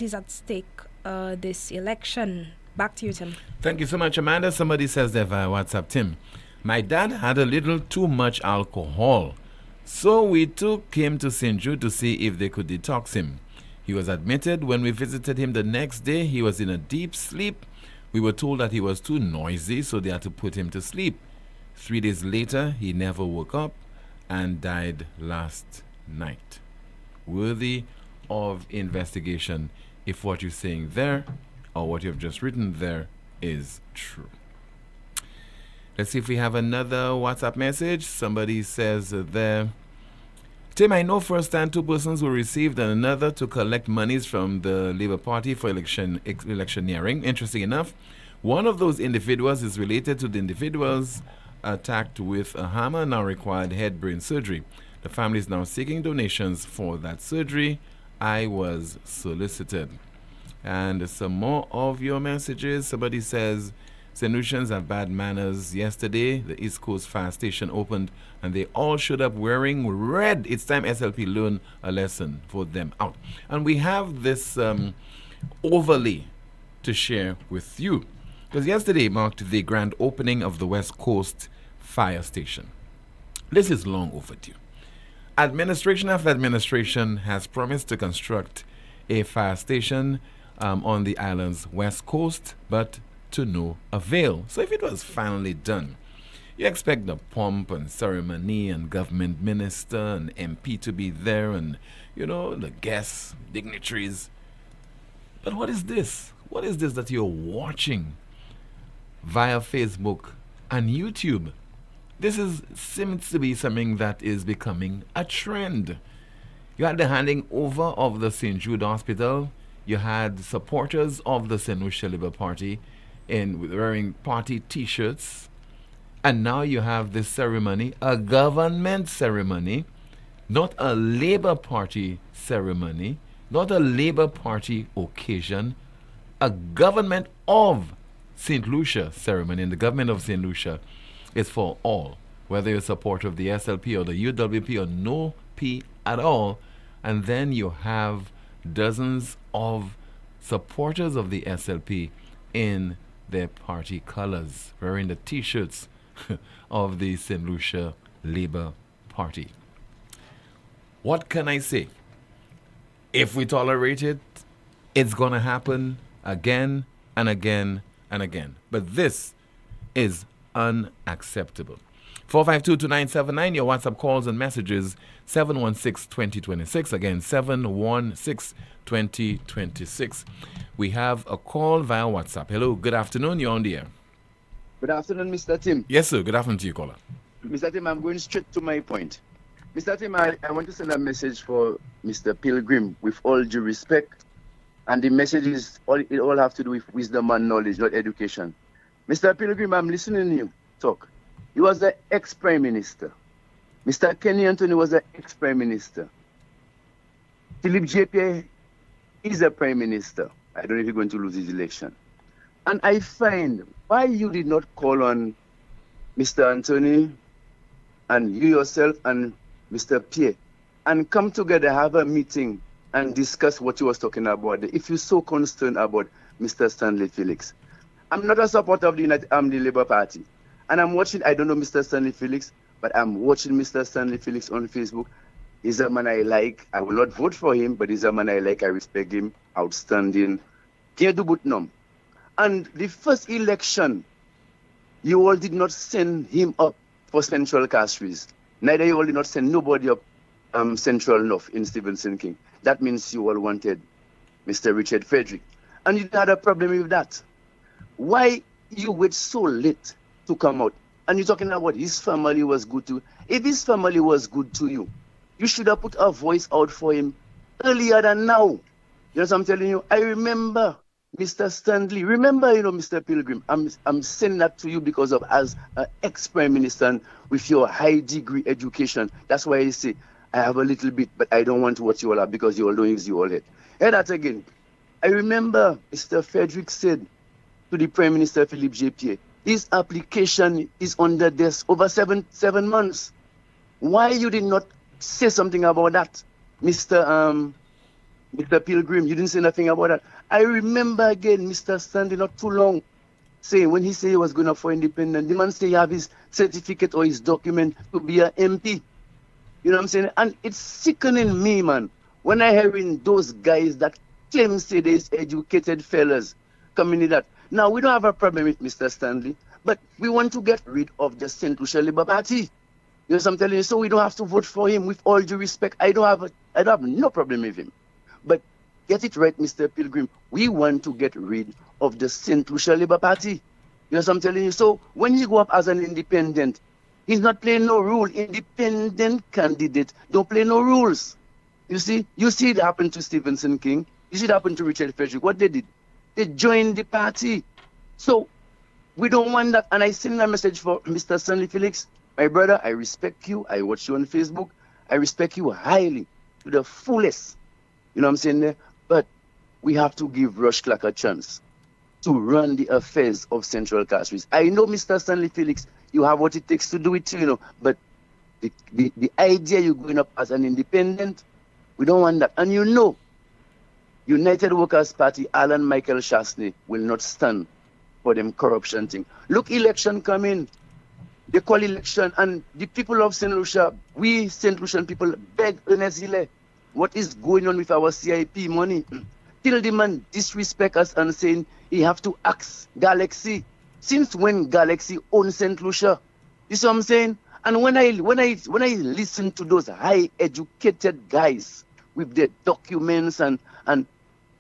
is at stake this election? Back to you, Tim. Thank you so much, Amanda. Somebody says there via WhatsApp, Tim, my dad had a little too much alcohol, so we took him to St. Jude to see if they could detox him. He was admitted. When we visited him the next day, he was in a deep sleep. We were told that he was too noisy, so they had to put him to sleep. 3 days later, he never woke up and died last night. Worthy of investigation if what you're saying there or what you've just written there is true. Let's see if we have another WhatsApp message. Somebody says there, Tim, I know firsthand 2 persons who received and another to collect monies from the Labour Party for electioneering. Interesting enough, one of those individuals is related to the individuals attacked with a hammer, now required head brain surgery. The family is now seeking donations for that surgery. I was solicited. And some more of your messages. Somebody says, St. Lucians have bad manners. Yesterday, the East Coast Fire Station opened and they all showed up wearing red. It's time SLP learn a lesson for them out. And we have this overlay to share with you. Because yesterday marked the grand opening of the West Coast Fire Station. This is long overdue. Administration after administration has promised to construct a fire station on the island's west coast, but to no avail. So if it was finally done, you expect the pomp and ceremony and government minister and MP to be there and, the guests, dignitaries. But what is this? What is this that you're watching via Facebook and YouTube? This seems to be something that is becoming a trend. You had the handing over of the St. Jude Hospital. You had supporters of the St. Lucia Labour Party wearing party T-shirts. And now you have this ceremony, a government ceremony, not a Labour Party ceremony, not a Labour Party occasion, a government of St. Lucia ceremony. And the government of St. Lucia is for all, whether you're a supporter of the SLP or the UWP or no P at all. And then you have dozens of supporters of the SLP in their party colors, wearing the T-shirts of the St. Lucia Labour Party. What can I say? If we tolerate it, it's going to happen again and again and again. But this is unacceptable. 452-2979, your WhatsApp calls and messages, 716-2026. Again, 716-2026. We have a call via WhatsApp. Hello, good afternoon. You're on the air. Good afternoon, Mr. Tim. Yes, sir. Good afternoon to you, caller. Mr. Tim, I'm going straight to my point. Mr. Tim, I want to send a message for Mr. Pilgrim with all due respect. And the message is, it all have to do with wisdom and knowledge, not education. Mr. Pilgrim, I'm listening to you talk. He was the ex-prime minister. Mr. Kenny Anthony was the ex-prime minister. Philip JP is a prime minister. I don't know if he's going to lose his election. And I find why you did not call on Mr. Anthony and you yourself and Mr. Pierre and come together, have a meeting and discuss what you was talking about. If you're so concerned about Mr. Stanley Felix. I'm not a supporter of the Labour Party. And I'm watching, I don't know Mr. Stanley Felix, but I'm watching Mr. Stanley Felix on Facebook. He's a man I like. I will not vote for him, but he's a man I like. I respect him. Outstanding. And the first election, you all did not send him up for Central Castries. Neither you all did not send nobody up Central North in Stevenson King. That means you all wanted Mr. Richard Frederick. And you had a problem with that. Why you wait so late to come out? And you're talking about his family was good to you. If his family was good to you, you should have put a voice out for him earlier than now. You know what I'm telling you? I remember Mr. Stanley. Remember, Mr. Pilgrim, I'm saying that to you because of as an ex-prime minister and with your high degree education. That's why I say I have a little bit, but I don't want what you all have because you all don't use your head. And that again. I remember Mr. Frederick said to the Prime Minister Philip J. His application is on the desk over seven months. Why you did not say something about that, Mr. Pilgrim? You didn't say nothing about that. I remember again Mr. Stanley not too long saying when he said he was going up for independent, the man said he have his certificate or his document to be an MP. You know what I'm saying? And it's sickening me, man, when I hearing those guys that claim say they's educated fellas coming in that. Now, we don't have a problem with Mr. Stanley, but we want to get rid of the St. Lucia Labour Party. You know what I'm telling you? So we don't have to vote for him with all due respect. I don't have no problem with him. But get it right, Mr. Pilgrim. We want to get rid of the St. Lucia Labour Party. You know what I'm telling you? So when you go up as an independent, he's not playing no rule. Independent candidate don't play no rules. You see it happened to Stevenson King. You see it happened to Richard Frederick. What they did? They joined the party. So we don't want that. And I send a message for Mr. Stanley Felix. My brother, I respect you. I watch you on Facebook. I respect you highly to the fullest. You know what I'm saying there? But we have to give Rush Clark a chance to run the affairs of Central Castries. I know, Mr. Stanley Felix, you have what it takes to do it, but the idea you're going up as an independent, we don't want that. And United Workers' Party, Alan Michael Shastney, will not stand for them corruption thing. Look, election coming. They call election, and the people of St. Lucia, we St. Lucian people, beg earnestly, what is going on with our CIP money? Till the man disrespect us and saying he have to ask Galaxy. Since when Galaxy owns St. Lucia? You see what I'm saying? And when I listen to those high educated guys with their documents and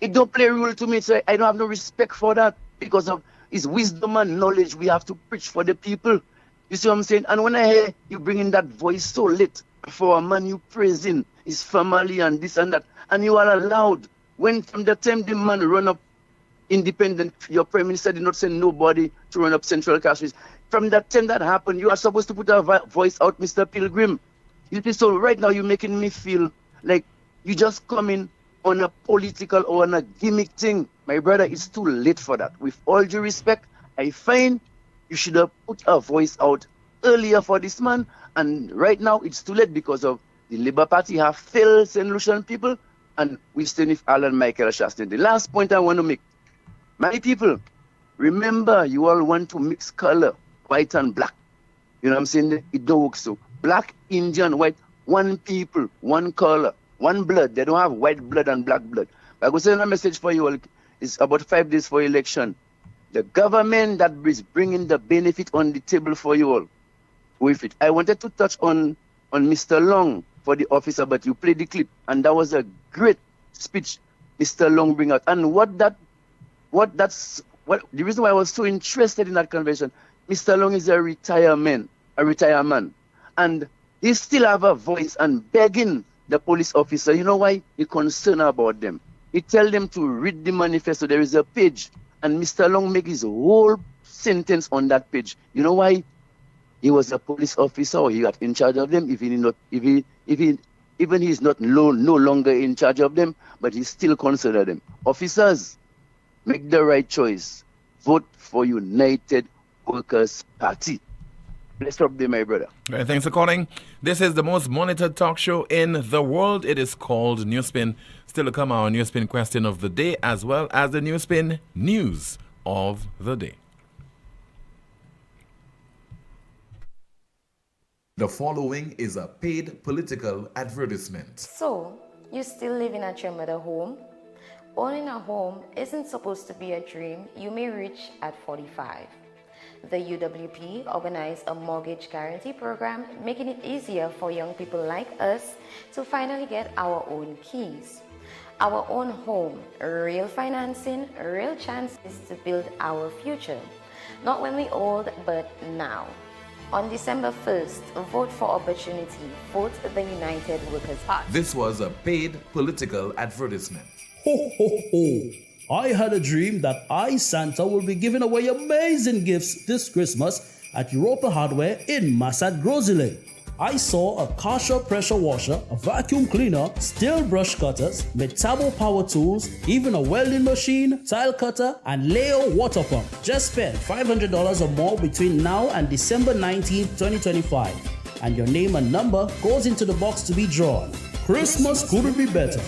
it don't play a role to me, so I don't have no respect for that because of his wisdom and knowledge we have to preach for the people. You see what I'm saying? And when I hear you bringing that voice so late for a man you praising his family and this and that, and you are allowed, when from the time the man run up independent, your Prime Minister did not send nobody to run up Central Castries. From that time that happened, you are supposed to put a voice out, Mr. Pilgrim. You see, so right now you're making me feel like you just come in on a political or on a gimmick thing. My brother, it's too late for that. With all due respect, I find you should have put a voice out earlier for this man. And right now, it's too late because of The Labour Party have failed St. Lucian people, and we stand with Alan Michael Shastin. The last point I want to make, my people, remember you all want to mix color, white and black. You know what I'm saying? It don't work so. Black, Indian, white, one people, one color, one blood. They don't have white blood and black blood. But I go send a message for you all. It's about 5 days for election. The government that is bringing the benefit on the table for you all, with it. I wanted to touch on Mr. Long for the officer, but you played the clip, and that was a great speech Mr. Long bring out. And the reason why I was so interested in that convention, Mr. Long is a retired man, and he still have a voice and begging the police officer. You know why? He's concerned about them. He tell them to read the manifesto. There is a page, and Mr. Long make his whole sentence on that page. You know why? He was a police officer, or he got in charge of them. Even he's not no longer in charge of them, but he still consider them. Officers, make the right choice. Vote for United Workers Party. Bless up there, my brother. All right, thanks for calling. This is the most monitored talk show in the world. It is called NewsSpin. Still to come, our NewsSpin question of the day, as well as the NewsSpin news of the day. The following is a paid political advertisement. So, you still living at your mother's home? Owning a home isn't supposed to be a dream you may reach at 45. The UWP organized a mortgage guarantee program, making it easier for young people like us to finally get our own keys. Our own home, real financing, real chances to build our future. Not when we're old, but now. On December 1st, vote for opportunity. Vote the United Workers Party. This was a paid political advertisement. Ho, ho, ho. I had a dream that I, Santa, will be giving away amazing gifts this Christmas at Europa Hardware in Massad Grosile. I saw a Karcher pressure washer, a vacuum cleaner, steel brush cutters, Metabo power tools, even a welding machine, tile cutter, and Leo water pump. Just spend $500 or more between now and December 19, 2025. And your name and number goes into the box to be drawn. Christmas couldn't be better.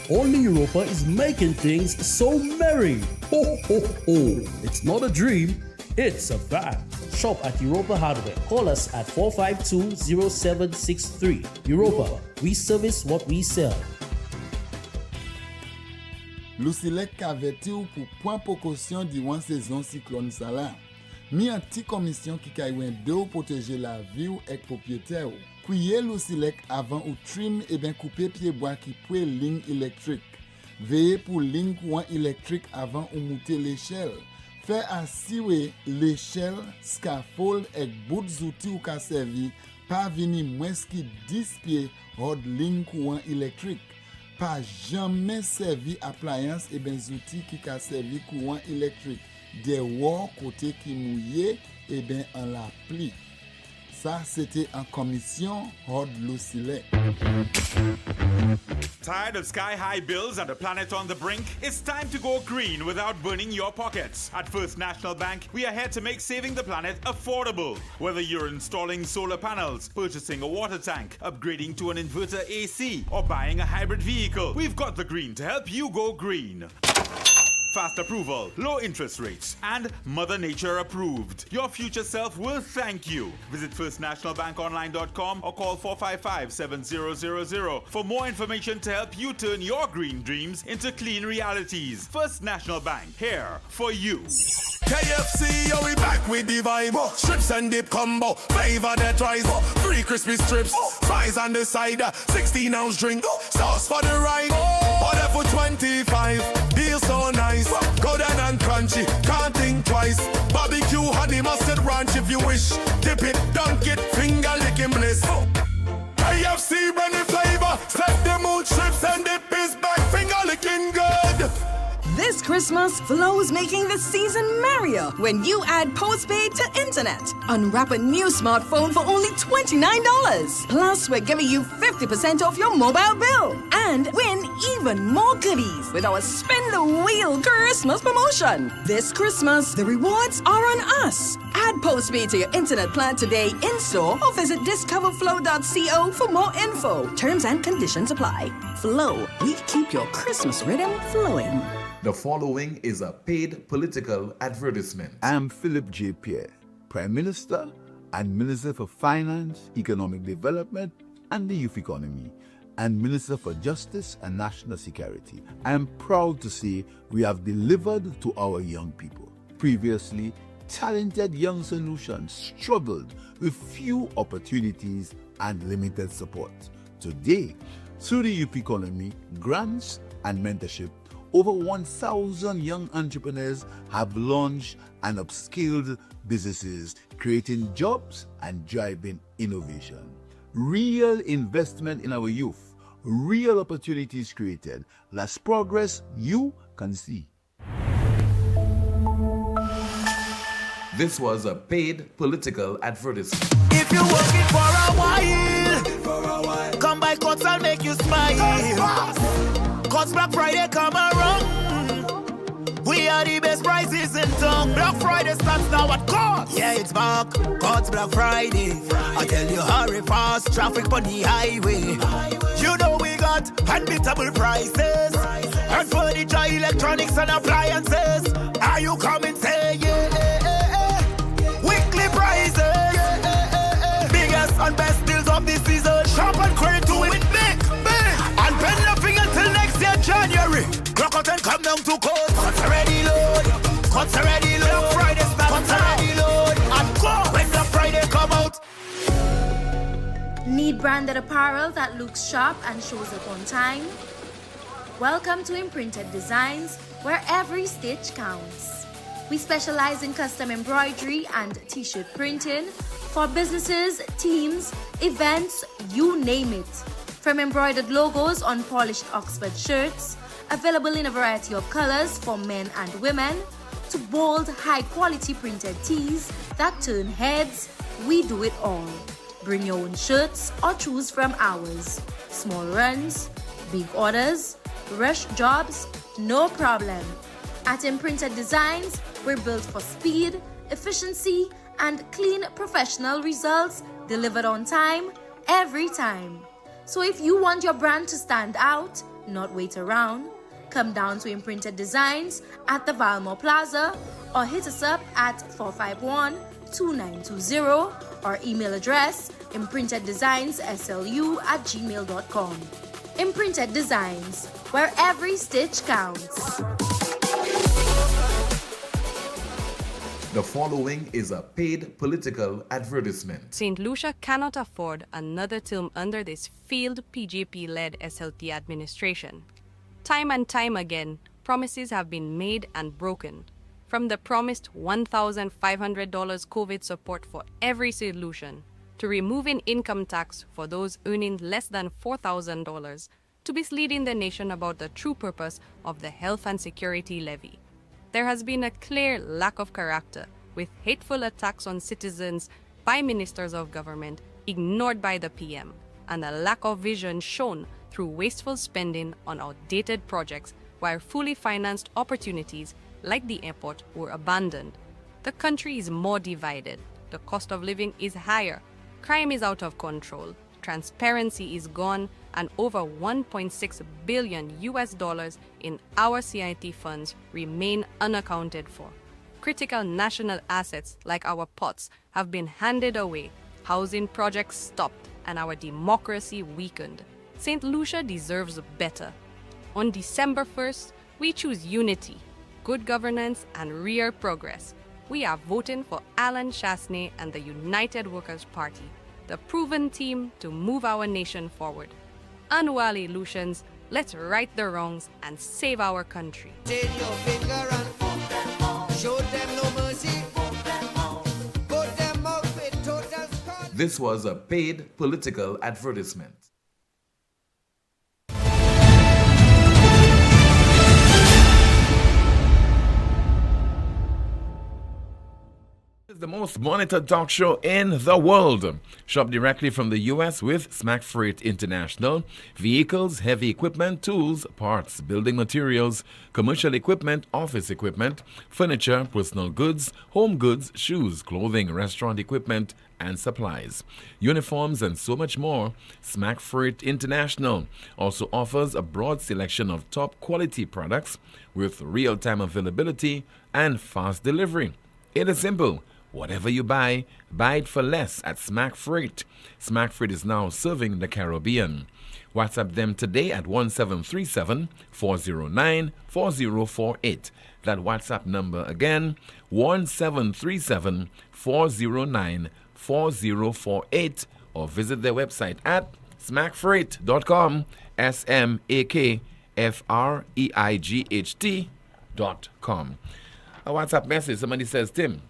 Only Europa is making things so merry. Ho, ho, ho. It's not a dream, it's a fact. Shop at Europa Hardware. Call us at 452-0763. Europa, we service what we sell. Lucilec averti ou pour point précaution durant saison cyclone Salah. Mi un petit commission qui kaywen de ou protéger la vie ou ek propriétaire ou. Couiller Lucilec avant ou trim et bien couper pied bois qui pouet ligne électrique. Veillez pour ligne courant électrique avant ou monter l'échelle. Fait assurer l'échelle, scaffold et bout d'outils ou ka servi pas venir moins qui 10 pieds hors ligne courant électrique. Pas jamais servi appliance et ben outils qui ka servi courant électrique. Des wall côté qui mouillé et ben en la pli. Ça c'était en commission hors Lucilec. Tired of sky-high bills and a planet on the brink? It's time to go green without burning your pockets. At First National Bank, we are here to make saving the planet affordable. Whether you're installing solar panels, purchasing a water tank, upgrading to an inverter AC, or buying a hybrid vehicle, we've got the green to help you go green. Fast approval, low interest rates, and Mother Nature approved. Your future self will thank you. Visit firstnationalbankonline.com or call 455-7000 for more information to help you turn your green dreams into clean realities. First National Bank, here for you. KFC, yo, we back with the vibe. Strips and dip combo, flavor that rise. 3 crispy strips, fries on the side. 16-ounce drink, sauce for the ride. Order for 25, deal so nice. Golden and crunchy, can't think twice. Barbecue, honey, mustard ranch if you wish. Dip it, dunk it, finger licking bliss. KFC, bring the flavor. Set the mood, strips and dip is back. Finger licking good. This Christmas, Flow's making the season merrier when you add postpaid to internet. Unwrap a new smartphone for only $29. Plus, we're giving you 50% off your mobile bill. And win even more goodies with our Spin the Wheel Christmas promotion. This Christmas, the rewards are on us. Add postpaid to your internet plan today in-store or visit discoverflow.co for more info. Terms and conditions apply. Flow, we keep your Christmas rhythm flowing. The following is a paid political advertisement. I'm Philip J. Pierre, Prime Minister and Minister for Finance, Economic Development and the Youth Economy, and Minister for Justice and National Security. I am proud to say we have delivered to our young people. Previously, talented young solutions struggled with few opportunities and limited support. Today, through the youth economy, grants and mentorship, over 1,000 young entrepreneurs have launched and upscaled businesses, creating jobs and driving innovation. Real investment in our youth, real opportunities created, less progress you can see. This was a paid political advertisement. If you're working for a while, come by Courts, I'll make you smile. Courts Black Friday come around. We are the best prices in town. Black Friday starts now at Courts. Yeah, it's back. Courts Black Friday. I tell you, hurry fast. Traffic on the highway. You know we got unbeatable prices. And furniture, electronics, and appliances. Are you coming? Say yeah. Weekly prices. Biggest and best deals of the season. Shop and credit to win big. And pay nothing until next year, January. Clock out and come down to Courts. Courts already load. Courts already load. Black Friday starts. Courts already load. And go when Black Friday come out. Need branded apparel that looks sharp and shows up on time? Welcome to Imprinted Designs, where every stitch counts. We specialize in custom embroidery and t-shirt printing for businesses, teams, events, you name it. From embroidered logos on polished Oxford shirts, available in a variety of colors for men and women, to bold, high-quality printed tees that turn heads, we do it all. Bring your own shirts or choose from ours. Small runs, big orders, rush jobs, no problem. At Imprinted Designs, we're built for speed, efficiency, and clean professional results delivered on time, every time. So if you want your brand to stand out, not wait around, come down to Imprinted Designs at the Valmore Plaza or hit us up at 451-2920 or email address imprinteddesignsSLU@gmail.com. Imprinted Designs, where every stitch counts. The following is a paid political advertisement. St. Lucia cannot afford another term under this failed PJP-led SLT administration. Time and time again, promises have been made and broken. From the promised $1,500 COVID support for every St. Lucian, to removing income tax for those earning less than $4,000, to misleading the nation about the true purpose of the health and security levy. There has been a clear lack of character, with hateful attacks on citizens by ministers of government ignored by the PM, and a lack of vision shown through wasteful spending on outdated projects, while fully financed opportunities like the airport were abandoned. The country is more divided, the cost of living is higher, crime is out of control, transparency is gone, and over $1.6 billion in our CIT funds remain unaccounted for. Critical national assets like our ports have been handed away, housing projects stopped, and our democracy weakened. St. Lucia deserves better. On December 1st, we choose unity, good governance, and real progress. We are voting for Alan Chasney and the United Workers' Party, the proven team to move our nation forward. Unwally Lucians, let's right the wrongs and save our country. Take your finger and show them no mercy. Put them up with total scorn. This was a paid political advertisement. the most monitored talk show in the world. Shop directly from the U.S. with Smack Freight International. Vehicles, heavy equipment, tools, parts, building materials, commercial equipment, office equipment, furniture, personal goods, home goods, shoes, clothing, restaurant equipment, and supplies, uniforms, and so much more. Smack Freight International also offers a broad selection of top quality products with real-time availability and fast delivery. It is simple. Whatever you buy, buy it for less at Smack Freight. Smack Freight is now serving the Caribbean. WhatsApp them today at 1737-409-4048. That WhatsApp number again, 1737-409-4048, or visit their website at smackfreight.com, SMAKFREIGHT.com. A WhatsApp message, somebody says, Tim,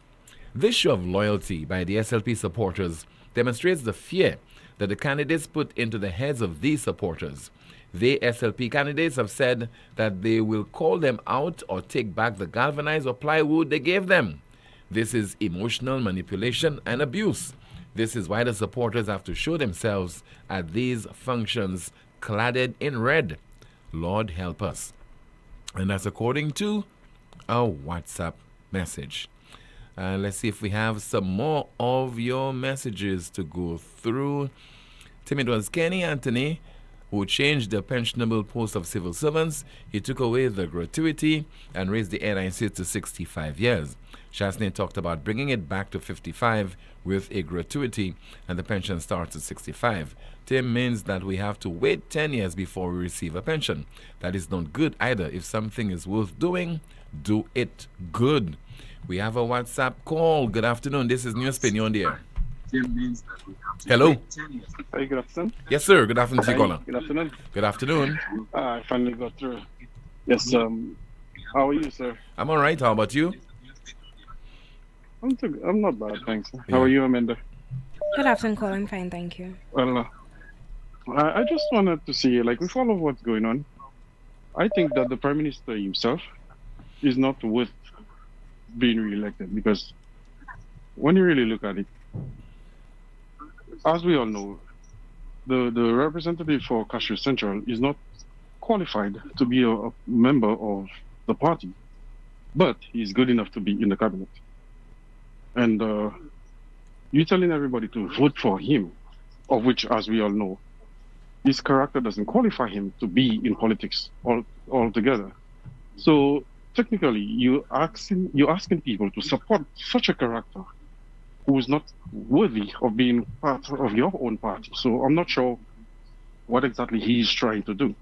this show of loyalty by the SLP supporters demonstrates the fear that the candidates put into the heads of these supporters. The SLP candidates have said that they will call them out or take back the galvanized or plywood they gave them. This is emotional manipulation and abuse. This is why the supporters have to show themselves at these functions cladded in red. Lord help us. And that's according to a WhatsApp message. Let's see if we have some more of your messages to go through. Tim, it was Kenny Anthony who changed the pensionable post of civil servants. He took away the gratuity and raised the NIC to 65 years. Chasney talked about bringing it back to 55 with a gratuity, and the pension starts at 65. Tim means that we have to wait 10 years before we receive a pension. That is not good either. If something is worth doing, do it good. We have a WhatsApp call. Good afternoon. This is NewsSpin. You're on the air. Hello. Hi, good afternoon. Yes, sir. Good afternoon to you, caller. Good afternoon. Good afternoon. I finally got through. Yes, how are you, sir? I'm all right. How about you? I'm not bad, thanks. Yeah. How are you, Amanda? Good afternoon, Cole. I'm fine, thank you. Well, I just wanted to see, like, with all of what's going on, I think that the Prime Minister himself is not worth being re-elected, because when you really look at it, as we all know, the representative for Cashew Central is not qualified to be a member of the party, but he's good enough to be in the cabinet. And you're telling everybody to vote for him, of which, as we all know, his character doesn't qualify him to be in politics altogether. So technically, you're asking people to support such a character who is not worthy of being part of your own party. So I'm not sure what exactly he is trying to do.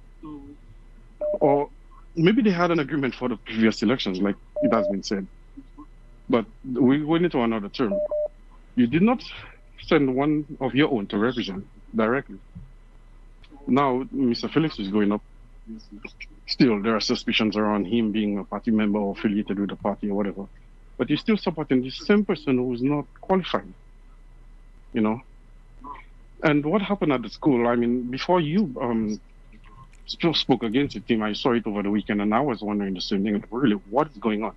Or maybe they had an agreement for the previous elections, like it has been said. But we're going into another term. You did not send one of your own to represent directly. Now, Mr. Felix is going up. Still, there are suspicions around him being a party member or affiliated with the party or whatever. But he's still supporting the same person who is not qualified, you know. And what happened at the school, I mean, before you spoke against the team, I saw it over the weekend, and I was wondering the same thing, really, what is going on?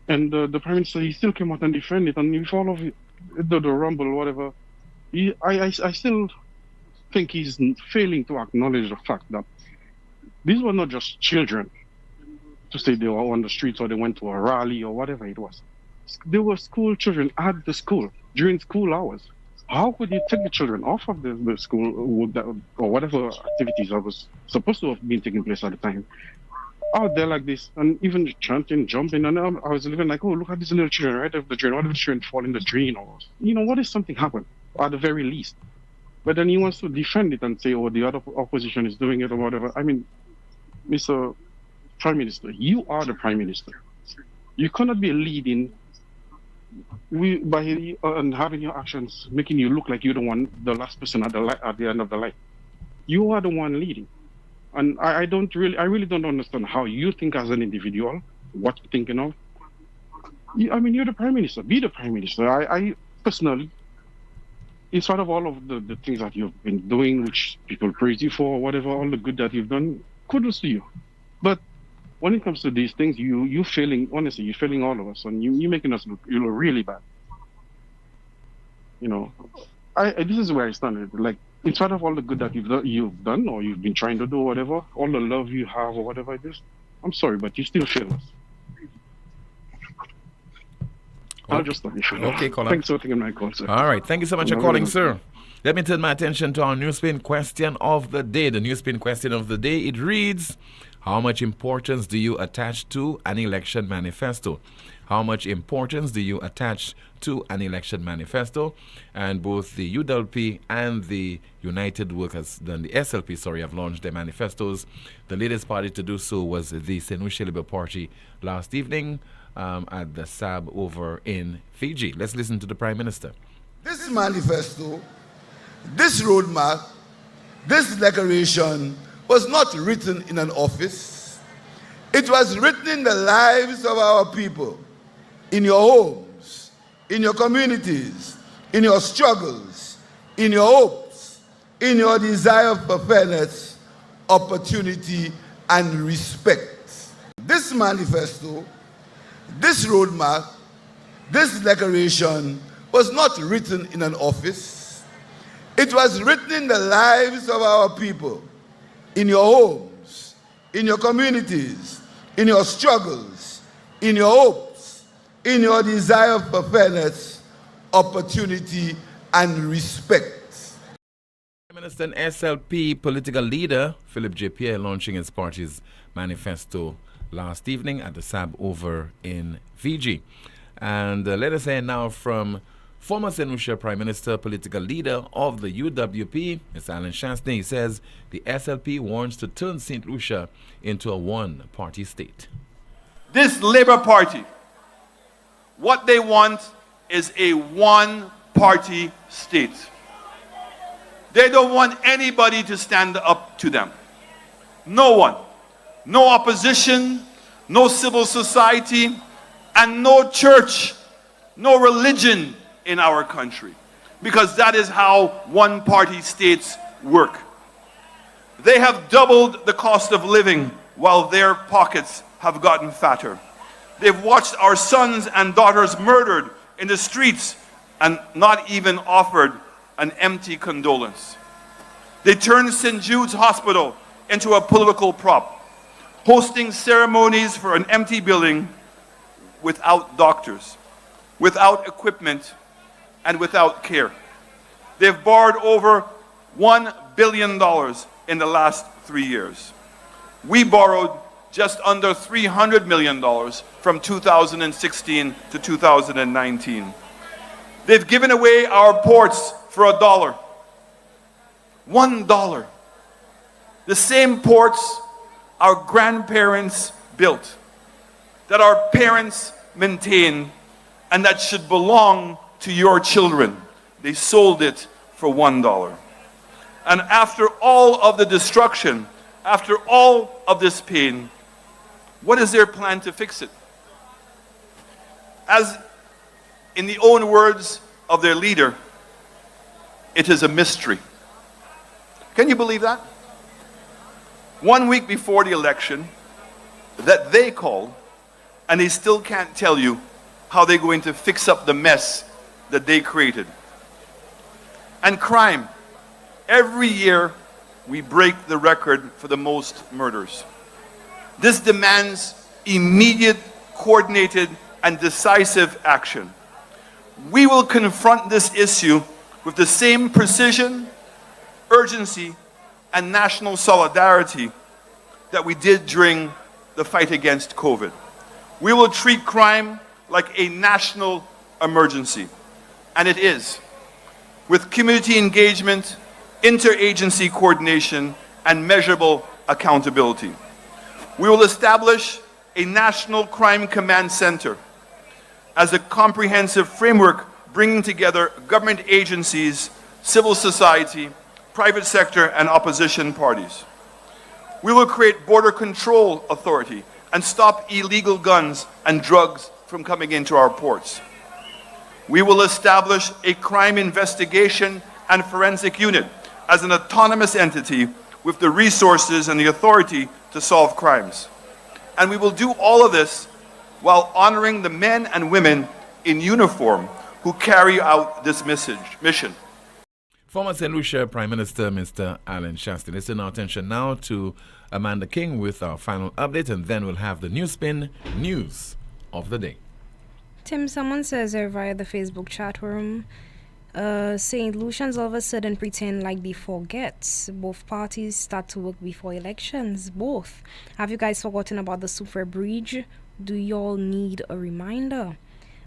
And the Prime Minister, he still came out and defended it, and with all of it, the rumble, whatever, I still think he's failing to acknowledge the fact that these were not just children to say they were on the streets or they went to a rally or whatever it was. They were school children at the school during school hours. How could you take the children off of the school or whatever activities that was supposed to have been taking place at the time? Out there like this, and even chanting, jumping, and I was living like, oh, look at these little children right off the drain. What if the children fall in the drain? Or, you know, what if something happened, at the very least? But then he wants to defend it and say, oh, the other opposition is doing it or whatever. I mean, Mr. Prime Minister, you are the Prime Minister. You cannot be leading by having your actions making you look like you're the last person at the end of the line. You are the one leading. And I really don't understand how you think as an individual, what you're thinking of. I mean, you're the Prime Minister. Be the Prime Minister. I personally, in spite of all of the things that you've been doing, which people praise you for, or whatever, all the good that you've done, kudos to you. But when it comes to these things, you're failing, honestly, you're failing all of us, and you're making us look really bad. You know, this is where I stand. Like, in spite of all the good that you've done, or you've been trying to do, or whatever, all the love you have, or whatever it is, I'm sorry, but you still fail us. I'll just let you show. Okay, caller. Thanks for taking my call, sir. All right, thank you so much for calling, sir. Let me turn my attention to our NewsSpin question of the day. The NewsSpin question of the day, it reads, how much importance do you attach to an election manifesto? How much importance do you attach to an election manifesto? And both the UWP and the United Workers, the SLP, have launched their manifestos. The latest party to do so was the St. Lucia Labour Party last evening at the SAB over in Fiji. Let's listen to the Prime Minister. This manifesto, this roadmap, this declaration was not written in an office. It was written in the lives of our people, in your homes, in your communities, in your struggles, in your hopes, in your desire for fairness, opportunity, and respect. This manifesto, this roadmap, this declaration was not written in an office. It was written in the lives of our people, in your homes, in your communities, in your struggles, in your hopes, in your desire for fairness, opportunity, and respect. Prime Minister and SLP political leader Philip J. Pierre launching his party's manifesto last evening at the SAB over in Fiji. And let us hear now from former St. Lucia Prime Minister, political leader of the UWP, Mr. Alan Chastanet. He says the SLP wants to turn St. Lucia into a one-party state. This Labour Party, what they want is a one-party state. They don't want anybody to stand up to them. No one. No opposition, no civil society, and no church, no religion in our country. Because that is how one-party states work. They have doubled the cost of living while their pockets have gotten fatter. They've watched our sons and daughters murdered in the streets and not even offered an empty condolence. They turned St. Jude's Hospital into a political prop, hosting ceremonies for an empty building without doctors, without equipment, and without care. They've borrowed over $1 billion in the last 3 years. We borrowed just under $300 million from 2016 to 2019. They've given away our ports for $1. $1. The same ports our grandparents built, that our parents maintained, and that should belong to your children. They sold it for $1. And after all of the destruction, after all of this pain, what is their plan to fix it? As in the own words of their leader, it is a mystery. Can you believe that? 1 week before the election that they called, and they still can't tell you how they're going to fix up the mess that they created. And crime. Every year we break the record for the most murders. This demands immediate, coordinated, and decisive action. We will confront this issue with the same precision, urgency, and national solidarity that we did during the fight against COVID. We will treat crime like a national emergency, and it is, with community engagement, interagency coordination, and measurable accountability. We will establish a National Crime Command Center as a comprehensive framework bringing together government agencies, civil society, private sector, and opposition parties. We will create border control authority and stop illegal guns and drugs from coming into our ports. We will establish a crime investigation and forensic unit as an autonomous entity with the resources and the authority to solve crimes. And we will do all of this while honoring the men and women in uniform who carry out this mission. Former St. Lucia Prime Minister Mr. Alan Shaston. Let's turn our attention now to Amanda King with our final update, and then we'll have the NewsSpin news of the day. Tim, someone says via the Facebook chat room, St. Lucians all of a sudden pretend like they forget. Both parties start to work before elections. Both. Have you guys forgotten about the super bridge? Do y'all need a reminder?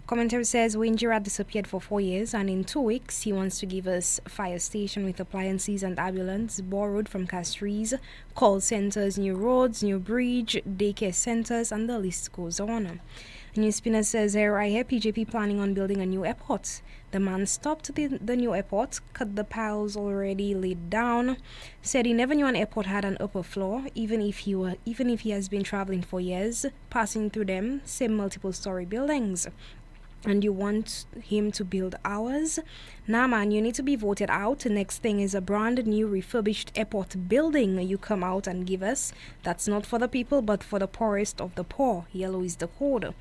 Commentary says Wayne Gerard disappeared for 4 years, and in 2 weeks he wants to give us a fire station with appliances and ambulance borrowed from Castries, call centers, new roads, new bridge, daycare centers, and the list goes on. NewsSpin says here, I hear PJP planning on building a new airport. The man stopped the new airport, cut the piles already laid down, said he never knew an airport had an upper floor, even if he has been traveling for years, passing through them, same multiple story buildings. And you want him to build ours? Nah, man, you need to be voted out. The next thing is a brand new refurbished airport building you come out and give us. That's not for the people, but for the poorest of the poor. Yellow is the code.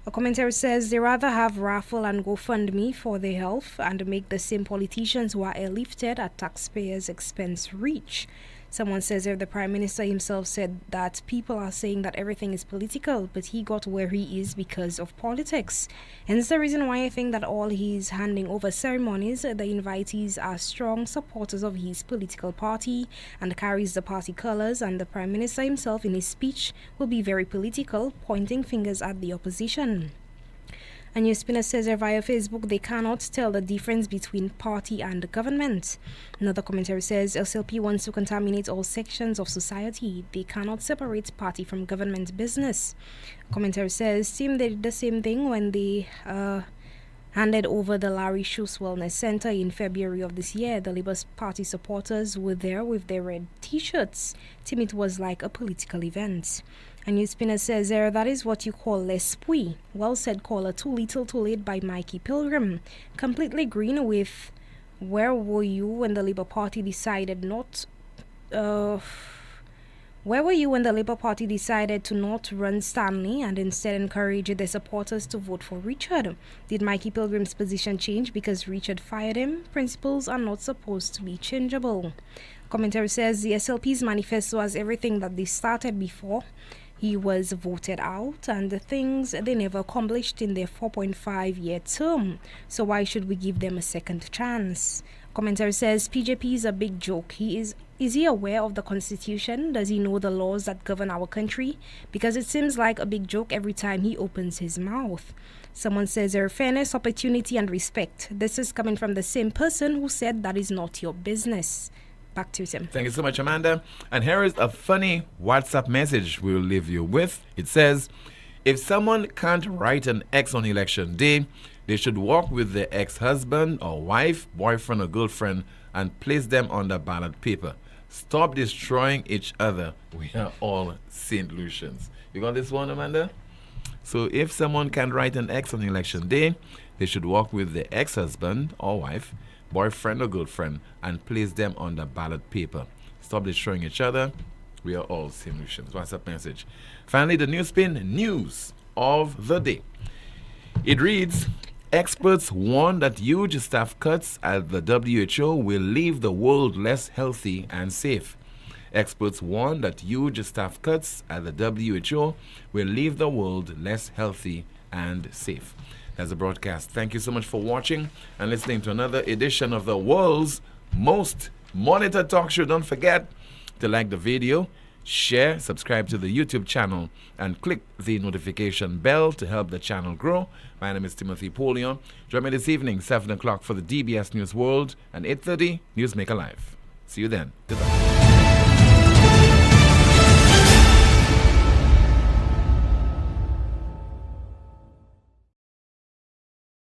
A commentator says they rather have raffle and GoFundMe for their health and make the same politicians who are airlifted at taxpayers' expense rich. Someone says if the Prime Minister himself said that people are saying that everything is political, but he got where he is because of politics. Hence the reason why I think that all his handing over ceremonies, the invitees are strong supporters of his political party and carries the party colors, and the Prime Minister himself in his speech will be very political, pointing fingers at the opposition. A NewsSpinner says via Facebook they cannot tell the difference between party and government. Another commentary says SLP wants to contaminate all sections of society. They cannot separate party from government business. A commentary says team they did the same thing when they handed over the Larry Schuss Wellness Center in February of this year. The Labour Party supporters were there with their red t-shirts. Team, it was like a political event. A NewsSpinner says that is what you call l'esprit. Well said, caller. Too little too late by Mikey Pilgrim. Completely green with where were you when the Labour Party decided not... Where were you when the Labour Party decided to not run Stanley and instead encourage their supporters to vote for Richard? Did Mikey Pilgrim's position change because Richard fired him? Principles are not supposed to be changeable. Commentary says the SLP's manifesto has everything that they started before he was voted out and the things they never accomplished in their 4.5-year term. So why should we give them a second chance? Commentary says PJP is a big joke. Is he aware of the Constitution? Does he know the laws that govern our country? Because it seems like a big joke every time he opens his mouth. Someone says there are fairness, opportunity, and respect. This is coming from the same person who said that is not your business. Back to Tim. Thank you so much, Amanda. And here is a funny WhatsApp message we'll leave you with. It says, if someone can't write an X on election day, they should walk with their ex-husband or wife, boyfriend or girlfriend and place them on the ballot paper. Stop destroying each other. We are all St. Lucians. You got this one, Amanda? So if someone can't write an X on election day, they should walk with their ex-husband or wife, boyfriend or girlfriend, and place them on the ballot paper. Stop destroying each other. We are all St. Lucians. WhatsApp message. Finally, the NewsSpin news of the day. It reads, experts warn that huge staff cuts at the WHO will leave the world less healthy and safe. Experts warn that huge staff cuts at the WHO will leave the world less healthy and safe. That's the broadcast. Thank you so much for watching and listening to another edition of the world's most monitored talk show. Don't forget to like the video, share, subscribe to the YouTube channel, and click the notification bell to help the channel grow. My name is Timothy Poleon. Join me this evening, 7 o'clock for the DBS News World and 8:30 Newsmaker Live. See you then. Goodbye.